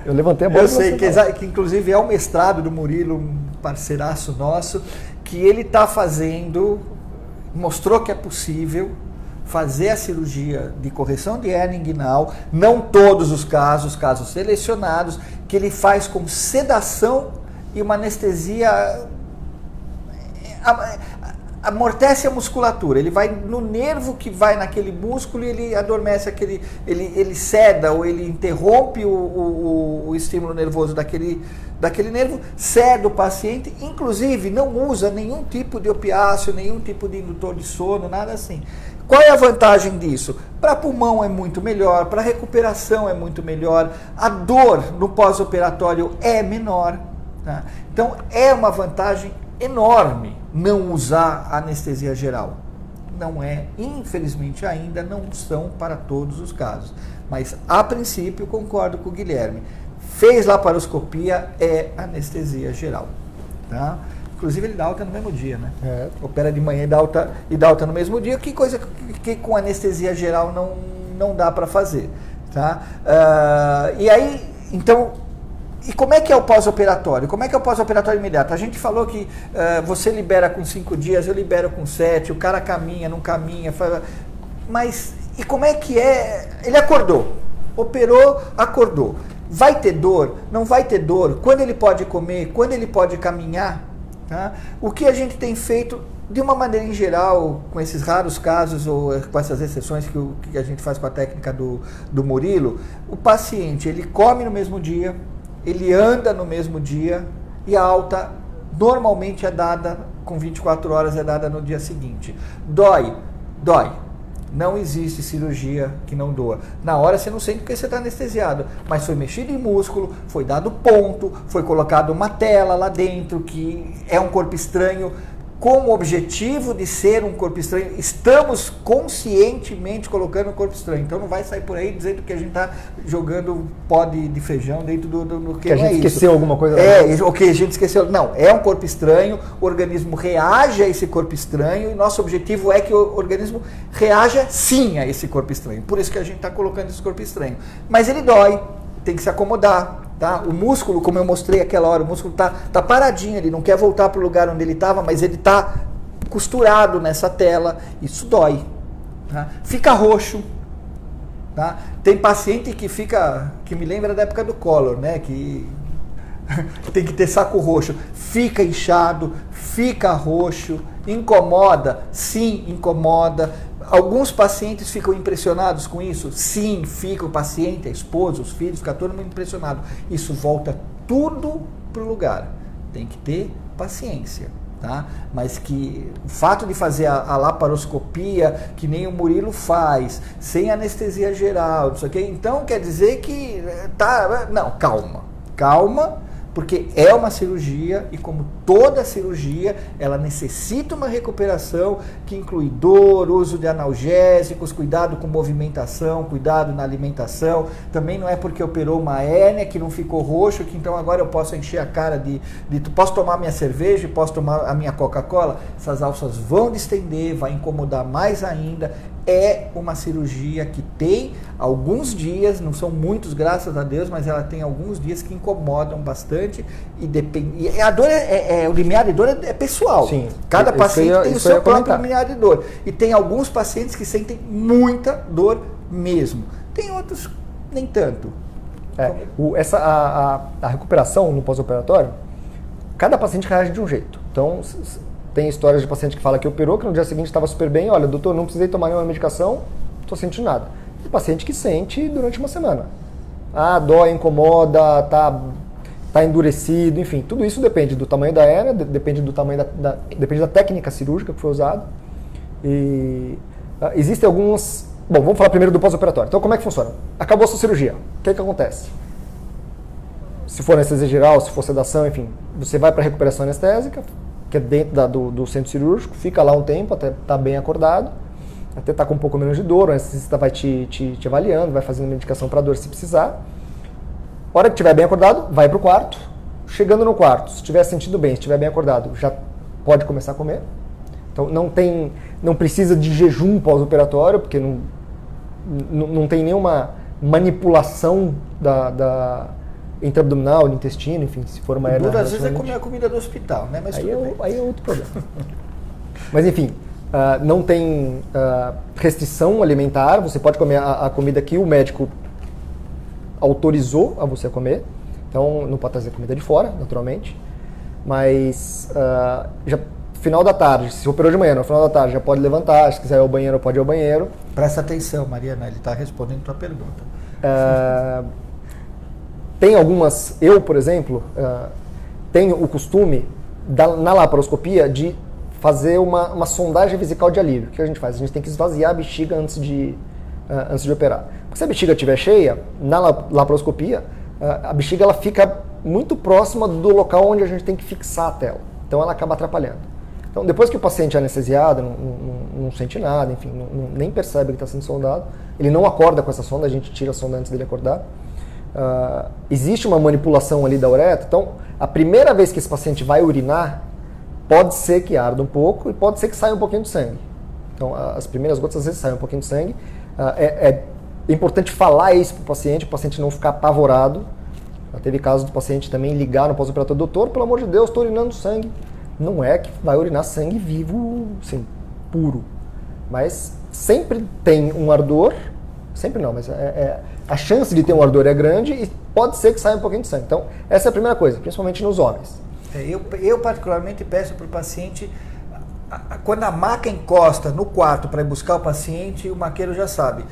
Eu levantei a bola. Eu sei, que inclusive é o mestrado do Murilo, um parceiraço nosso, que ele está fazendo, mostrou que é possível fazer a cirurgia de correção de hérnia inguinal, não todos os casos selecionados, que ele faz com sedação e uma anestesia, amortece a musculatura, ele vai no nervo que vai naquele músculo e ele adormece ele ceda ou ele interrompe o estímulo nervoso daquele nervo, ceda o paciente, inclusive não usa nenhum tipo de opiáceo, nenhum tipo de indutor de sono, nada assim. Qual é a vantagem disso? Para pulmão é muito melhor, para recuperação é muito melhor, a dor no pós-operatório é menor. Tá? Então é uma vantagem enorme não usar anestesia geral. Não é, infelizmente ainda não são para todos os casos. Mas a princípio concordo com o Guilherme. Fez laparoscopia, é anestesia geral. Tá? Inclusive ele dá alta no mesmo dia, né? Opera de manhã e dá alta no mesmo dia, que coisa que com anestesia geral não dá para fazer. Tá? E aí, então, e como é que é o pós-operatório? Como é que é o pós-operatório imediato? A gente falou que você libera com 5 dias, eu libero com 7, o cara caminha, não caminha, mas e como é que é? Ele acordou, operou, acordou. Vai ter dor? Não vai ter dor? Quando ele pode comer? Quando ele pode caminhar? Tá? O que a gente tem feito, de uma maneira em geral, com esses raros casos ou com essas exceções que a gente faz com a técnica do Murilo, o paciente ele come no mesmo dia, ele anda no mesmo dia e a alta normalmente é dada com 24 horas, é dada no dia seguinte. Dói. Não existe cirurgia que não doa. Na hora você não sente porque você está anestesiado, mas foi mexido em músculo, foi dado ponto, foi colocado uma tela lá dentro, que é um corpo estranho. com o objetivo de ser um corpo estranho, estamos conscientemente colocando um corpo estranho. Então não vai sair por aí dizendo que a gente está jogando pó de feijão dentro do que a gente esqueceu alguma coisa. O que a gente esqueceu. Não, é um corpo estranho, o organismo reage a esse corpo estranho e nosso objetivo é que o organismo reaja sim a esse corpo estranho. Por isso que a gente está colocando esse corpo estranho. Mas ele dói, tem que se acomodar. Tá? O músculo, como eu mostrei aquela hora, o músculo tá paradinho, ele não quer voltar para o lugar onde ele estava, mas ele está costurado nessa tela, isso dói. Tá? Fica roxo. Tá? Tem paciente que me lembra da época do Collor, né? Que tem que ter saco roxo. Fica inchado, fica roxo, incomoda? Sim, incomoda. Alguns pacientes ficam impressionados com isso? Sim, fica o paciente, a esposa, os filhos, fica todo mundo impressionado. Isso volta tudo para o lugar. Tem que ter paciência. Tá? Mas que o fato de fazer a laparoscopia, que nem o Murilo faz, sem anestesia geral, não sei o quê, então quer dizer que tá. Não, calma, porque é uma cirurgia e como toda cirurgia, ela necessita uma recuperação que inclui dor, uso de analgésicos, cuidado com movimentação, cuidado na alimentação. Também não é porque operou uma hérnia que não ficou roxo, que então agora eu posso encher a cara posso tomar minha cerveja, posso tomar a minha Coca-Cola. Essas alças vão distender, vai incomodar mais ainda. É uma cirurgia que tem alguns dias, não são muitos, graças a Deus, mas ela tem alguns dias que incomodam bastante e a dor o limiar de dor é pessoal. Sim, cada paciente tem o seu próprio limiar de dor. E tem alguns pacientes que sentem muita dor mesmo. Tem outros nem tanto. A recuperação no pós-operatório, cada paciente reage de um jeito. Então, tem histórias de paciente que fala que operou, que no dia seguinte estava super bem. Olha, doutor, não precisei tomar nenhuma medicação, não estou sentindo nada. Tem paciente que sente durante uma semana. Dói, incomoda, tá endurecido, enfim. Tudo isso depende do tamanho da hérnia, depende do tamanho depende da técnica cirúrgica que foi usada. E existem alguns... Bom, vamos falar primeiro do pós-operatório. Então, como é que funciona? Acabou a sua cirurgia. O que acontece? Se for anestesia geral, se for sedação, enfim, você vai para a recuperação anestésica, que é dentro do centro cirúrgico, fica lá um tempo até estar bem acordado, até estar com um pouco menos de dor, o anestesista vai te avaliando, vai fazendo medicação para dor se precisar. A hora que estiver bem acordado, vai para o quarto. Chegando no quarto, se estiver sentindo bem, se estiver bem acordado, já pode começar a comer. Então não precisa de jejum pós-operatório, porque não tem nenhuma manipulação da intraabdominal, do intestino, enfim, se for uma hérnia. Às vezes é comer a comida do hospital, né? Mas aí é outro problema. Mas enfim, não tem restrição alimentar, você pode comer a comida que o médico autorizou a você comer, então não pode trazer comida de fora, naturalmente, mas já final da tarde, se operou de manhã, no final da tarde já pode levantar, se quiser ir ao banheiro, pode ir ao banheiro. Presta atenção, Mariana, ele está respondendo a tua pergunta. Tem algumas, eu, por exemplo, tenho o costume, na laparoscopia, de fazer uma sondagem vesical de alívio. O que a gente faz? A gente tem que esvaziar a bexiga antes de operar. Porque se a bexiga estiver cheia, na laparoscopia, a bexiga ela fica muito próxima do local onde a gente tem que fixar a tela. Então ela acaba atrapalhando. Então depois que o paciente é anestesiado, não sente nada, enfim, nem percebe que está sendo sondado, ele não acorda com essa sonda, a gente tira a sonda antes dele acordar. Existe uma manipulação ali da uretra, então a primeira vez que esse paciente vai urinar, pode ser que arda um pouco e pode ser que saia um pouquinho de sangue. Então as primeiras gotas às vezes saem um pouquinho de sangue. É importante falar isso para o paciente não ficar apavorado. Já teve casos do paciente também ligar no pós-operatório: doutor, pelo amor de Deus, estou urinando sangue. Não é que vai urinar sangue vivo, assim, puro. Mas sempre tem um ardor, sempre não, mas a chance de ter um ardor é grande e pode ser que saia um pouquinho de sangue. Então, essa é a primeira coisa, principalmente nos homens. Eu particularmente peço para o paciente, quando a maca encosta no quarto para ir buscar o paciente, o maqueiro já sabe.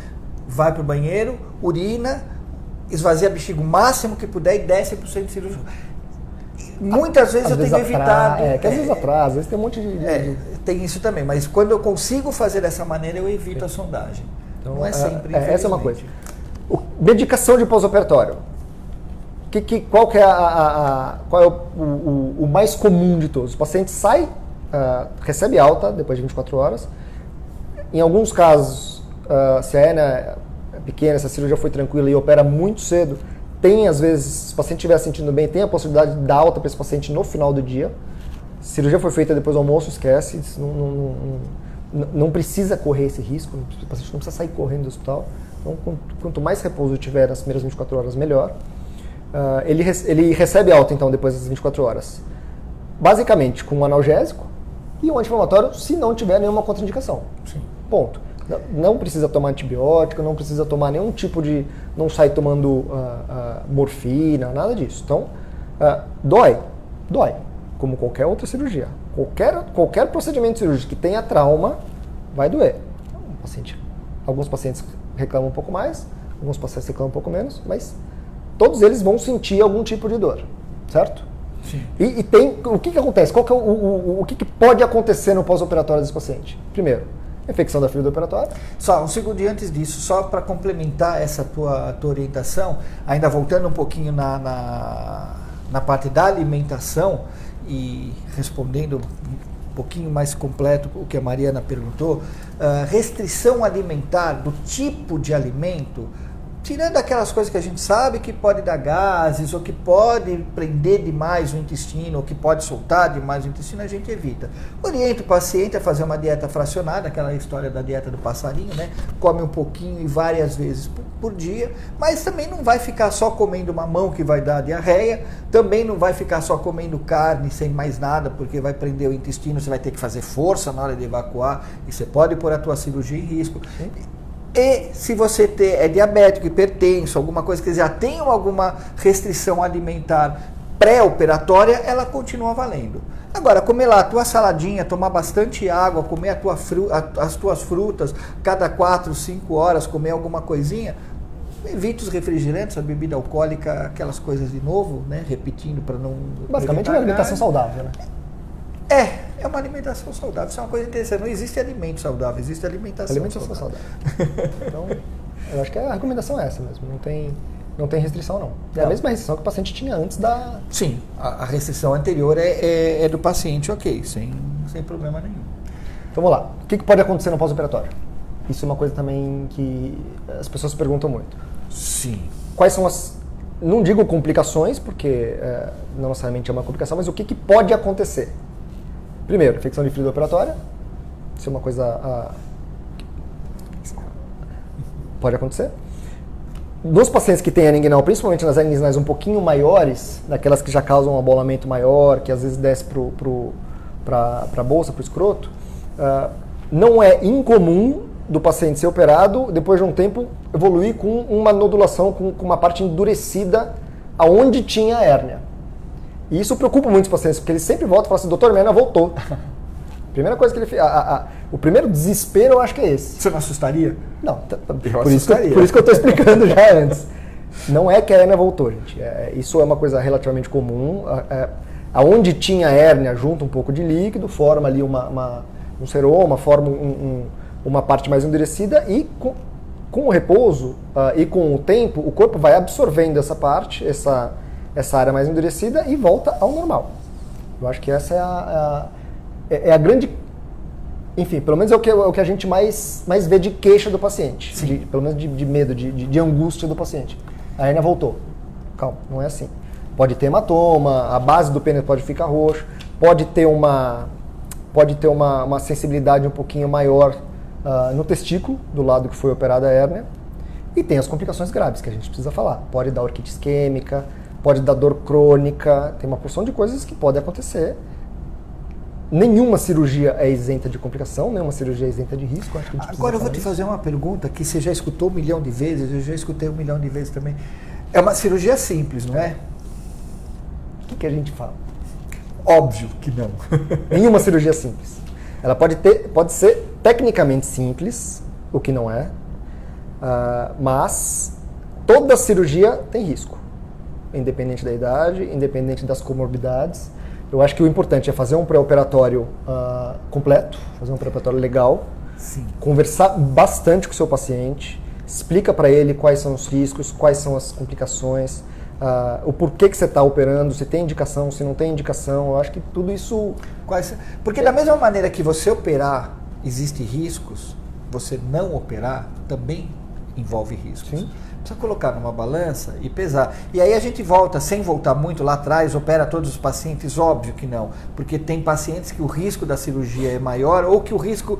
Vai para o banheiro, urina, esvazia a bexiga o máximo que puder e desce para o centro cirúrgico. Muitas vezes eu tenho evitado. Que às vezes atrasa, às vezes tem um monte de... Tem isso também, mas quando eu consigo fazer dessa maneira, eu evito a sondagem. Então, não é sempre. Essa é uma coisa. Medicação de pós-operatório. Qual é o mais comum de todos? O paciente sai recebe alta depois de 24 horas. Em alguns casos, se a hérnia é pequena, se a cirurgia foi tranquila e opera muito cedo, tem, às vezes, se o paciente estiver sentindo bem, tem a possibilidade de dar alta para esse paciente no final do dia. Se a cirurgia foi feita depois do almoço, esquece, não precisa correr esse risco, o paciente não precisa sair correndo do hospital. Então, quanto mais repouso tiver nas primeiras 24 horas, melhor. Ele recebe alta, então, depois das 24 horas. Basicamente, com um analgésico e um anti-inflamatório, se não tiver nenhuma contraindicação. Sim. Ponto. Não precisa tomar antibiótico, não precisa tomar nenhum tipo de... Não sair tomando morfina, nada disso. Então, dói. Como qualquer outra cirurgia. Qualquer procedimento cirúrgico que tenha trauma, vai doer. Alguns pacientes reclamam um pouco mais, alguns pacientes reclamam um pouco menos, mas todos eles vão sentir algum tipo de dor, certo? Sim. E o que acontece? Qual que é o que pode acontecer no pós-operatório desse paciente? Primeiro, infecção da ferida operatória. Só um segundo antes disso, só para complementar essa tua orientação, ainda voltando um pouquinho na parte da alimentação e respondendo um pouquinho mais completo o que a Mariana perguntou, restrição alimentar do tipo de alimento, tirando aquelas coisas que a gente sabe que pode dar gases, ou que pode prender demais o intestino, ou que pode soltar demais o intestino, a gente evita. Orienta o paciente a fazer uma dieta fracionada, aquela história da dieta do passarinho, né? Come um pouquinho e várias vezes por dia, mas também não vai ficar só comendo mamão que vai dar diarreia, também não vai ficar só comendo carne sem mais nada, porque vai prender o intestino, você vai ter que fazer força na hora de evacuar, e você pode pôr a tua cirurgia em risco. Sim. E se você é diabético, hipertenso, alguma coisa que já tem alguma restrição alimentar pré-operatória, ela continua valendo. Agora, comer lá a tua saladinha, tomar bastante água, comer as tuas frutas, cada 4, 5 horas, comer alguma coisinha, evita os refrigerantes, a bebida alcoólica, aquelas coisas de novo, né? Repetindo para não... Basicamente é uma alimentação saudável, né? É uma alimentação saudável. Isso é uma coisa interessante. Não existe alimento saudável, existe alimentação saudável. Então, eu acho que a recomendação é essa mesmo. Não tem restrição, não. É a mesma restrição que o paciente tinha antes da... Sim, a restrição anterior é do paciente, ok, sem problema nenhum. Então, vamos lá. O que pode acontecer no pós-operatório? Isso é uma coisa também que as pessoas perguntam muito. Sim. Quais são as... Não digo complicações, porque não necessariamente é uma complicação, mas o que pode acontecer? Primeiro, infecção de ferida operatória. Isso é uma coisa... pode acontecer. Nos pacientes que têm hernia inguinal, principalmente nas hernias inguinais um pouquinho maiores, daquelas que já causam um abolamento maior, que às vezes desce para a bolsa, para o escroto, não é incomum do paciente ser operado, depois de um tempo, evoluir com uma nodulação, com uma parte endurecida aonde tinha a hérnia. E isso preocupa muitos pacientes, porque eles sempre voltam e falam assim, doutor, minha hérnia voltou. Primeira coisa que ele fez, o primeiro desespero eu acho que é esse. Você não assustaria? Não, por isso que eu estou explicando já antes. Não é que a hérnia voltou, gente. Isso é uma coisa relativamente comum. Aonde tinha hérnia, junta um pouco de líquido, forma ali um seroma, forma uma parte mais endurecida e com o repouso e com o tempo, o corpo vai absorvendo essa parte, essa área mais endurecida e volta ao normal. Eu acho que essa é a grande... Enfim, pelo menos é o que a gente mais vê de queixa do paciente. Pelo menos de medo, de angústia do paciente. A hérnia voltou. Calma, não é assim. Pode ter hematoma, a base do pênis pode ficar roxo, pode ter uma sensibilidade um pouquinho maior no testículo, do lado que foi operada a hérnia. E tem as complicações graves que a gente precisa falar. Pode dar orquite isquêmica, pode dar dor crônica, tem uma porção de coisas que podem acontecer. Nenhuma cirurgia é isenta de complicação, nenhuma cirurgia é isenta de risco. Acho que a gente Agora eu vou te fazer uma pergunta que você já escutou 1 milhão de vezes, eu já escutei 1 milhão de vezes também. É uma cirurgia simples, não é? O que a gente fala? Óbvio que não. Nenhuma cirurgia é simples. Ela pode ser tecnicamente simples, o que não é, mas toda cirurgia tem risco, independente da idade, independente das comorbidades. Eu acho que o importante é fazer um pré-operatório completo, fazer um pré-operatório legal, Sim. Conversar bastante com o seu paciente, explica para ele quais são os riscos, quais são as complicações, o porquê que você está operando, se tem indicação, se não tem indicação. Eu acho que tudo isso... Porque da mesma maneira que você operar, existem riscos, você não operar também envolve riscos. Sim. Precisa colocar numa balança e pesar. E aí a gente volta, sem voltar muito lá atrás, opera todos os pacientes? Óbvio que não. Porque tem pacientes que o risco da cirurgia é maior ou que o risco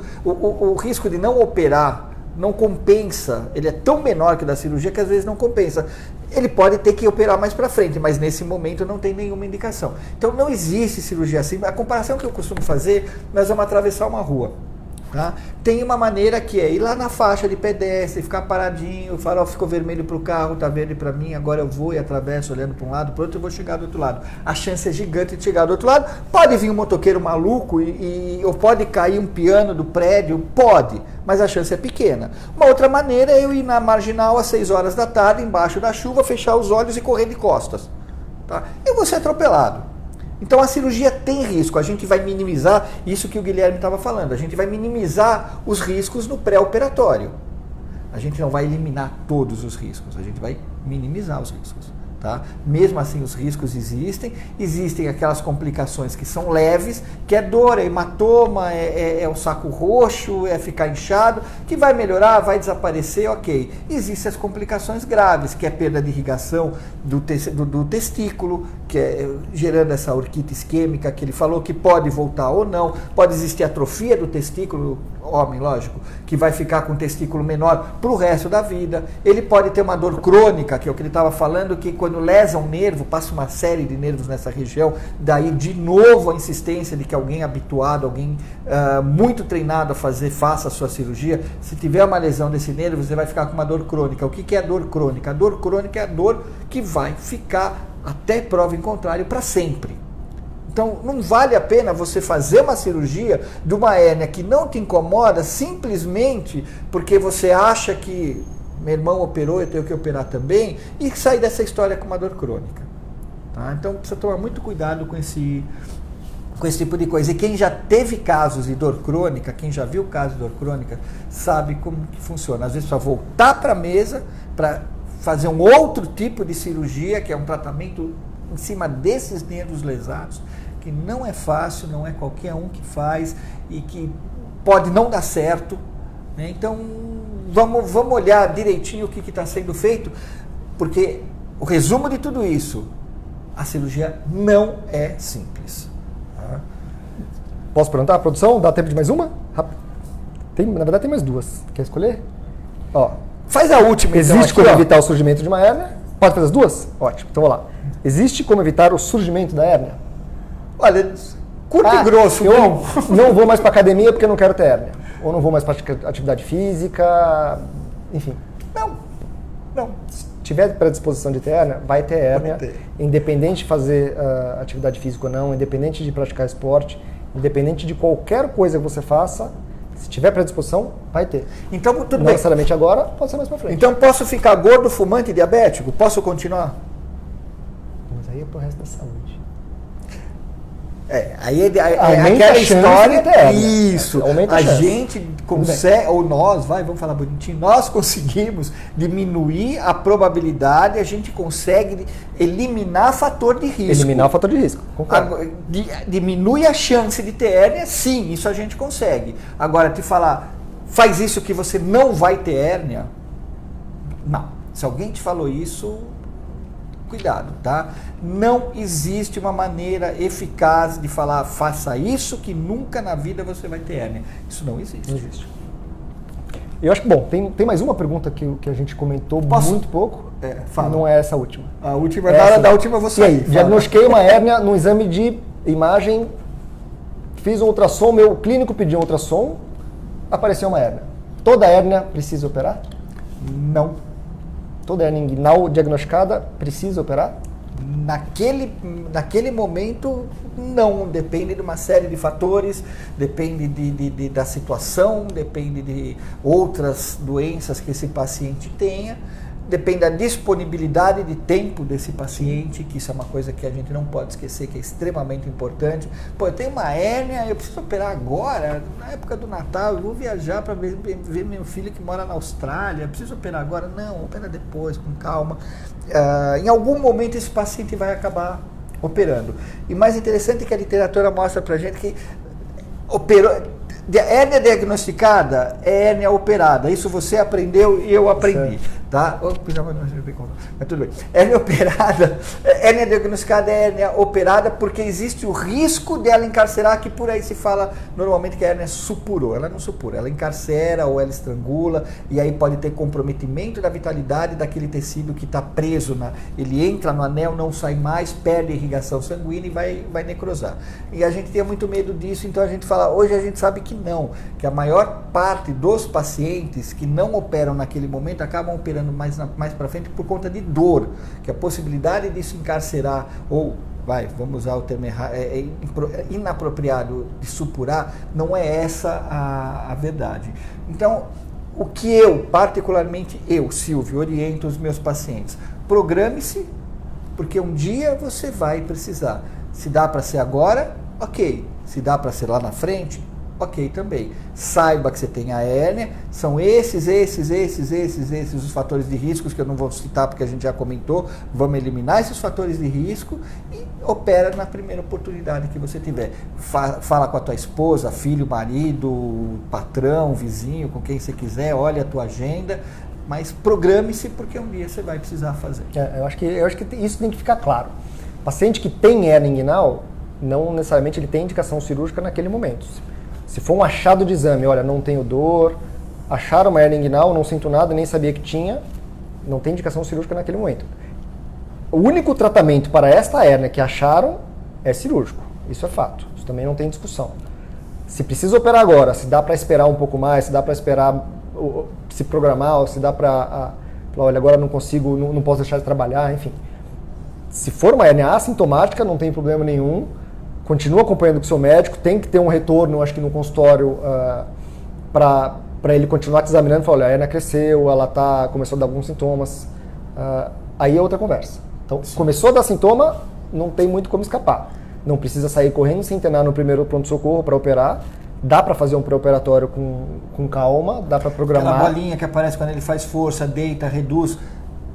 de não operar não compensa. Ele é tão menor que o da cirurgia que às vezes não compensa. Ele pode ter que operar mais para frente, mas nesse momento não tem nenhuma indicação. Então não existe cirurgia assim. A comparação que eu costumo fazer, nós vamos atravessar uma rua. Tá? Tem uma maneira que é ir lá na faixa de pedestre, ficar paradinho, o farol ficou vermelho para o carro, tá verde para mim, agora eu vou e atravesso olhando para um lado, para o outro, eu vou chegar do outro lado. A chance é gigante de chegar do outro lado. Pode vir um motoqueiro maluco ou pode cair um piano do prédio, pode, mas a chance é pequena. Uma outra maneira é eu ir na marginal às 6 horas da tarde, embaixo da chuva, fechar os olhos e correr de costas. Tá? Eu vou ser atropelado. Então a cirurgia tem risco, a gente vai minimizar isso que o Guilherme estava falando, a gente vai minimizar os riscos no pré-operatório. A gente não vai eliminar todos os riscos, a gente vai minimizar os riscos. Tá? Mesmo assim os riscos existem aquelas complicações que são leves, que é dor, é hematoma, é o saco roxo, é ficar inchado, que vai melhorar, vai desaparecer, ok. Existem as complicações graves, que é perda de irrigação do testículo, que é gerando essa orquite isquêmica que ele falou, que pode voltar ou não, pode existir atrofia do testículo, homem, lógico, que vai ficar com o testículo menor para o resto da vida. Ele pode ter uma dor crônica, que é o que ele estava falando, que quando lesa um nervo, passa uma série de nervos nessa região, daí de novo a insistência de que alguém habituado, alguém muito treinado a faça a sua cirurgia, se tiver uma lesão desse nervo, você vai ficar com uma dor crônica. O que é a dor crônica? A dor crônica é a dor que vai ficar até prova em contrário para sempre. Então, não vale a pena você fazer uma cirurgia de uma hérnia que não te incomoda simplesmente porque você acha que meu irmão operou, eu tenho que operar também, e sair dessa história com uma dor crônica. Tá? Então, precisa tomar muito cuidado com esse tipo de coisa. E quem já teve casos de dor crônica, quem já viu casos de dor crônica, sabe como que funciona. Às vezes, precisa voltar para a mesa para fazer um outro tipo de cirurgia, que é um tratamento em cima desses nervos lesados, que não é fácil, não é qualquer um que faz e que pode não dar certo. Né? Então, vamos olhar direitinho o que está sendo feito, porque o resumo de tudo isso, a cirurgia não é simples. Tá? Posso perguntar, produção? Dá tempo de mais uma? Na verdade tem mais duas. Quer escolher? Ó, faz a última. Existe como evitar o surgimento de uma hérnia? Pode fazer as duas? Ótimo, então vamos lá. Existe como evitar o surgimento da hérnia? Olha, curto e grosso. Eu não vou mais para academia porque eu não quero ter hérnia. Ou não vou mais praticar atividade física, enfim. Não. Se tiver predisposição de ter hérnia, vai ter hérnia. Independente de fazer atividade física ou não, independente de praticar esporte, independente de qualquer coisa que você faça, se tiver predisposição, vai ter. Então, tudo não bem. necessariamente agora, pode ser mais para frente. Então, posso ficar gordo, fumante e diabético? Posso continuar? Mas aí é pro resto da saúde. Aí aquela história. Isso. A gente consegue, ou nós, vamos falar bonitinho, nós conseguimos diminuir a probabilidade, a gente consegue eliminar fator de risco. Eliminar o fator de risco. Diminui a chance de ter hérnia, sim, isso a gente consegue. Agora, te falar, faz isso que você não vai ter hérnia, não. Se alguém te falou isso, cuidado, tá? Não existe uma maneira eficaz de falar, faça isso que nunca na vida você vai ter hérnia. Isso não existe. Não existe. Eu acho que, bom, tem mais uma pergunta que a gente comentou muito pouco. Fala. Não é essa última. A última, na hora da última você aí. Diagnostiquei uma hérnia no exame de imagem, fiz um ultrassom, meu clínico pediu um ultrassom, apareceu uma hérnia. Toda hérnia precisa operar? Não. Toda hérnia inguinal diagnosticada precisa operar? Naquele momento, não. Depende de uma série de fatores, depende da situação, depende de outras doenças que esse paciente tenha. depende da disponibilidade de tempo desse paciente, que isso é uma coisa que a gente não pode esquecer, que é extremamente importante. Pô, eu tenho uma hérnia, eu preciso operar agora, na época do Natal, eu vou viajar para ver meu filho que mora na Austrália, eu preciso operar agora? Não, opera depois, com calma. Em algum momento esse paciente vai acabar operando. E mais interessante é que a literatura mostra pra gente que hérnia diagnosticada é hérnia operada. Isso você aprendeu e eu aprendi. Tá? Mas tudo bem. Hérnia diagnosticada é hérnia operada porque existe o risco dela encarcerar, que por aí se fala normalmente que a hérnia supurou. Ela não supura, ela encarcera ou ela estrangula, e aí pode ter comprometimento da vitalidade daquele tecido que está preso. Ele entra no anel, não sai mais, perde a irrigação sanguínea e vai necrosar. E a gente tem muito medo disso, então a gente fala, hoje a gente sabe que não, que a maior parte dos pacientes que não operam naquele momento acabam operando mais para frente por conta de dor, que a possibilidade disso encarcerar ou, vamos usar o termo inapropriado, de supurar, não é essa a verdade. Então, o que particularmente Silvio, oriento os meus pacientes, programe-se, porque um dia você vai precisar. Se dá para ser agora, ok. Se dá para ser lá na frente, ok também. Saiba que você tem a hérnia, são esses os fatores de riscos que eu não vou citar porque a gente já comentou. Vamos eliminar esses fatores de risco e opera na primeira oportunidade que você tiver. Fala com a tua esposa, filho, marido, patrão, vizinho, com quem você quiser, olha a tua agenda, mas programe-se porque um dia você vai precisar fazer. Eu acho que isso tem que ficar claro. O paciente que tem hérnia inguinal, não necessariamente ele tem indicação cirúrgica naquele momento. Se for um achado de exame, olha, não tenho dor, acharam uma hérnia inguinal, não sinto nada, nem sabia que tinha, não tem indicação cirúrgica naquele momento. O único tratamento para esta hérnia que acharam é cirúrgico. Isso é fato. Isso também não tem discussão. Se precisa operar agora, se dá para esperar um pouco mais, se dá para esperar se programar, se dá para falar, olha, agora não consigo, não posso deixar de trabalhar, enfim. Se for uma hérnia assintomática, não tem problema nenhum. Continua acompanhando com o seu médico, tem que ter um retorno, acho que no consultório, para ele continuar te examinando e falar, olha, a hérnia cresceu, ela começou a dar alguns sintomas. Aí é outra conversa. Então, sim, começou a dar sintoma, não tem muito como escapar. Não precisa sair correndo sem internar no primeiro pronto-socorro para operar. Dá para fazer um pré-operatório com calma, dá para programar. Aquela bolinha que aparece quando ele faz força, deita, reduz,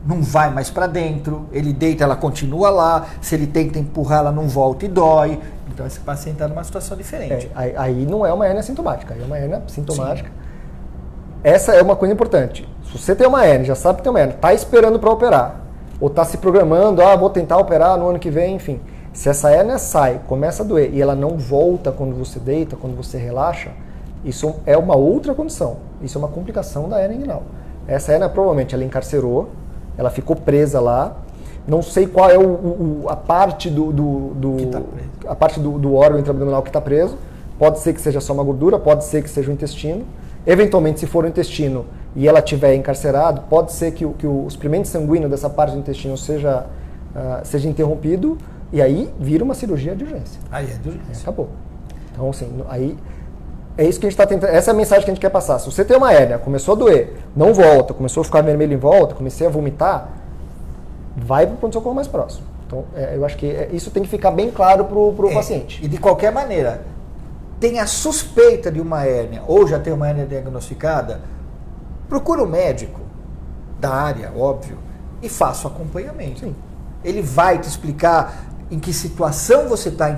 não vai mais para dentro, ele deita, ela continua lá, se ele tenta empurrar, ela não volta e dói. Então esse paciente está numa situação diferente. Aí não é uma hérnia sintomática, aí é uma hérnia sintomática. Sim. Essa é uma coisa importante. Se você tem uma hérnia, já sabe que tem uma hérnia, está esperando para operar, ou está se programando, vou tentar operar no ano que vem, enfim. Se essa hérnia sai, começa a doer e ela não volta quando você deita, quando você relaxa, isso é uma outra condição. Isso é uma complicação da hérnia inguinal. Essa hérnia provavelmente ela encarcerou, ela ficou presa lá. Não sei qual é a parte a parte do órgão intraabdominal que está preso. Pode ser que seja só uma gordura, pode ser que seja o intestino. Eventualmente, se for o intestino e ela estiver encarcerado, pode ser que o exprimento sanguíneo dessa parte do intestino seja interrompido e aí vira uma cirurgia de urgência. Aí é de urgência. Acabou. Então, assim, aí é isso que a gente está tentando. Essa é a mensagem que a gente quer passar. Se você tem uma hérnia, começou a doer, não volta, começou a ficar vermelho em volta, comecei a vomitar, vai para o pronto-socorro mais próximo. Então, eu acho que isso tem que ficar bem claro para o paciente. E de qualquer maneira, tem a suspeita de uma hérnia ou já tem uma hérnia diagnosticada, procura um médico da área, óbvio, e faça o acompanhamento. Sim. Ele vai te explicar em que situação você está,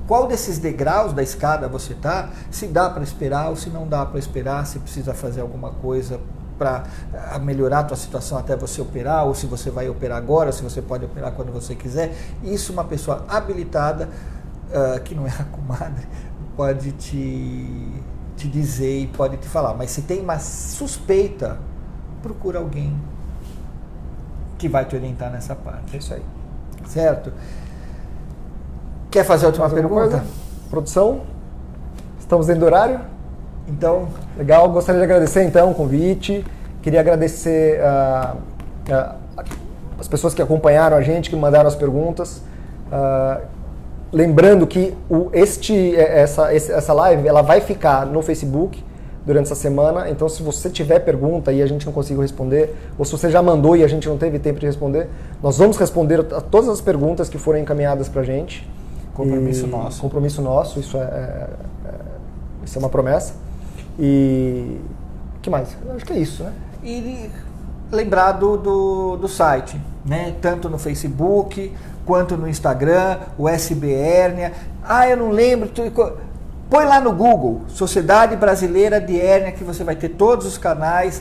qual desses degraus da escada você está, se dá para esperar ou se não dá para esperar, se precisa fazer alguma coisa para melhorar a tua situação até você operar, ou se você vai operar agora, se você pode operar quando você quiser. Isso uma pessoa habilitada, que não é a comadre, pode te dizer e pode te falar. Mas se tem uma suspeita, procura alguém que vai te orientar nessa parte. É isso aí. Certo? Quer fazer a última pergunta? Produção? Estamos dentro do horário? Então, legal. Gostaria de agradecer então o convite. Queria agradecer as pessoas que acompanharam a gente, que mandaram as perguntas. Lembrando que essa live ela vai ficar no Facebook, durante essa semana. Então, se você tiver pergunta e a gente não conseguiu responder, ou se você já mandou e a gente não teve tempo de responder, nós vamos responder a todas as perguntas que forem encaminhadas para a gente. Compromisso nosso. Compromisso nosso, isso é uma promessa. E o que mais? Eu acho que é isso, né? E lembrar do site, né? Tanto no Facebook quanto no Instagram, o SB Hérnia. Eu não lembro. Põe lá no Google, Sociedade Brasileira de Hérnia, que você vai ter todos os canais.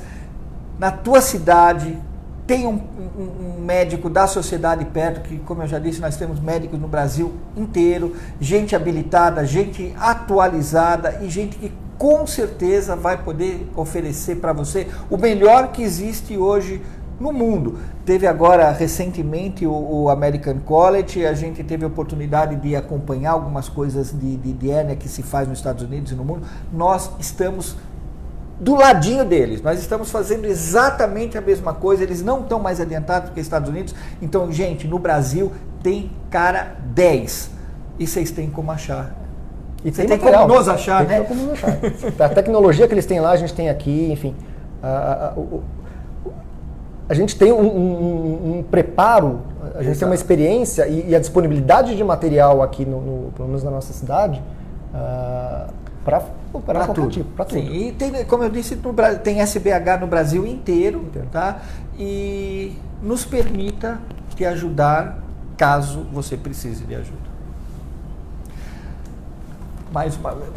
Na tua cidade, tem um médico da sociedade perto, que, como eu já disse, nós temos médicos no Brasil inteiro, gente habilitada, gente atualizada e gente que com certeza vai poder oferecer para você o melhor que existe hoje no mundo. Teve agora, recentemente, o American College, a gente teve a oportunidade de acompanhar algumas coisas de hérnia que se faz nos Estados Unidos e no mundo. Nós estamos do ladinho deles, nós estamos fazendo exatamente a mesma coisa, eles não estão mais adiantados que os Estados Unidos. Então, gente, no Brasil tem cara 10 e vocês têm como achar. E tem como nos achar, né? Como nos achar. A tecnologia que eles têm lá, a gente tem aqui, enfim. A gente tem um preparo, a gente tem uma experiência e a disponibilidade de material aqui, pelo menos na nossa cidade, para tudo. Sim, e tem, como eu disse, tem SBH no Brasil inteiro, tá? E nos permita te ajudar caso você precise de ajuda. Mais uma vez.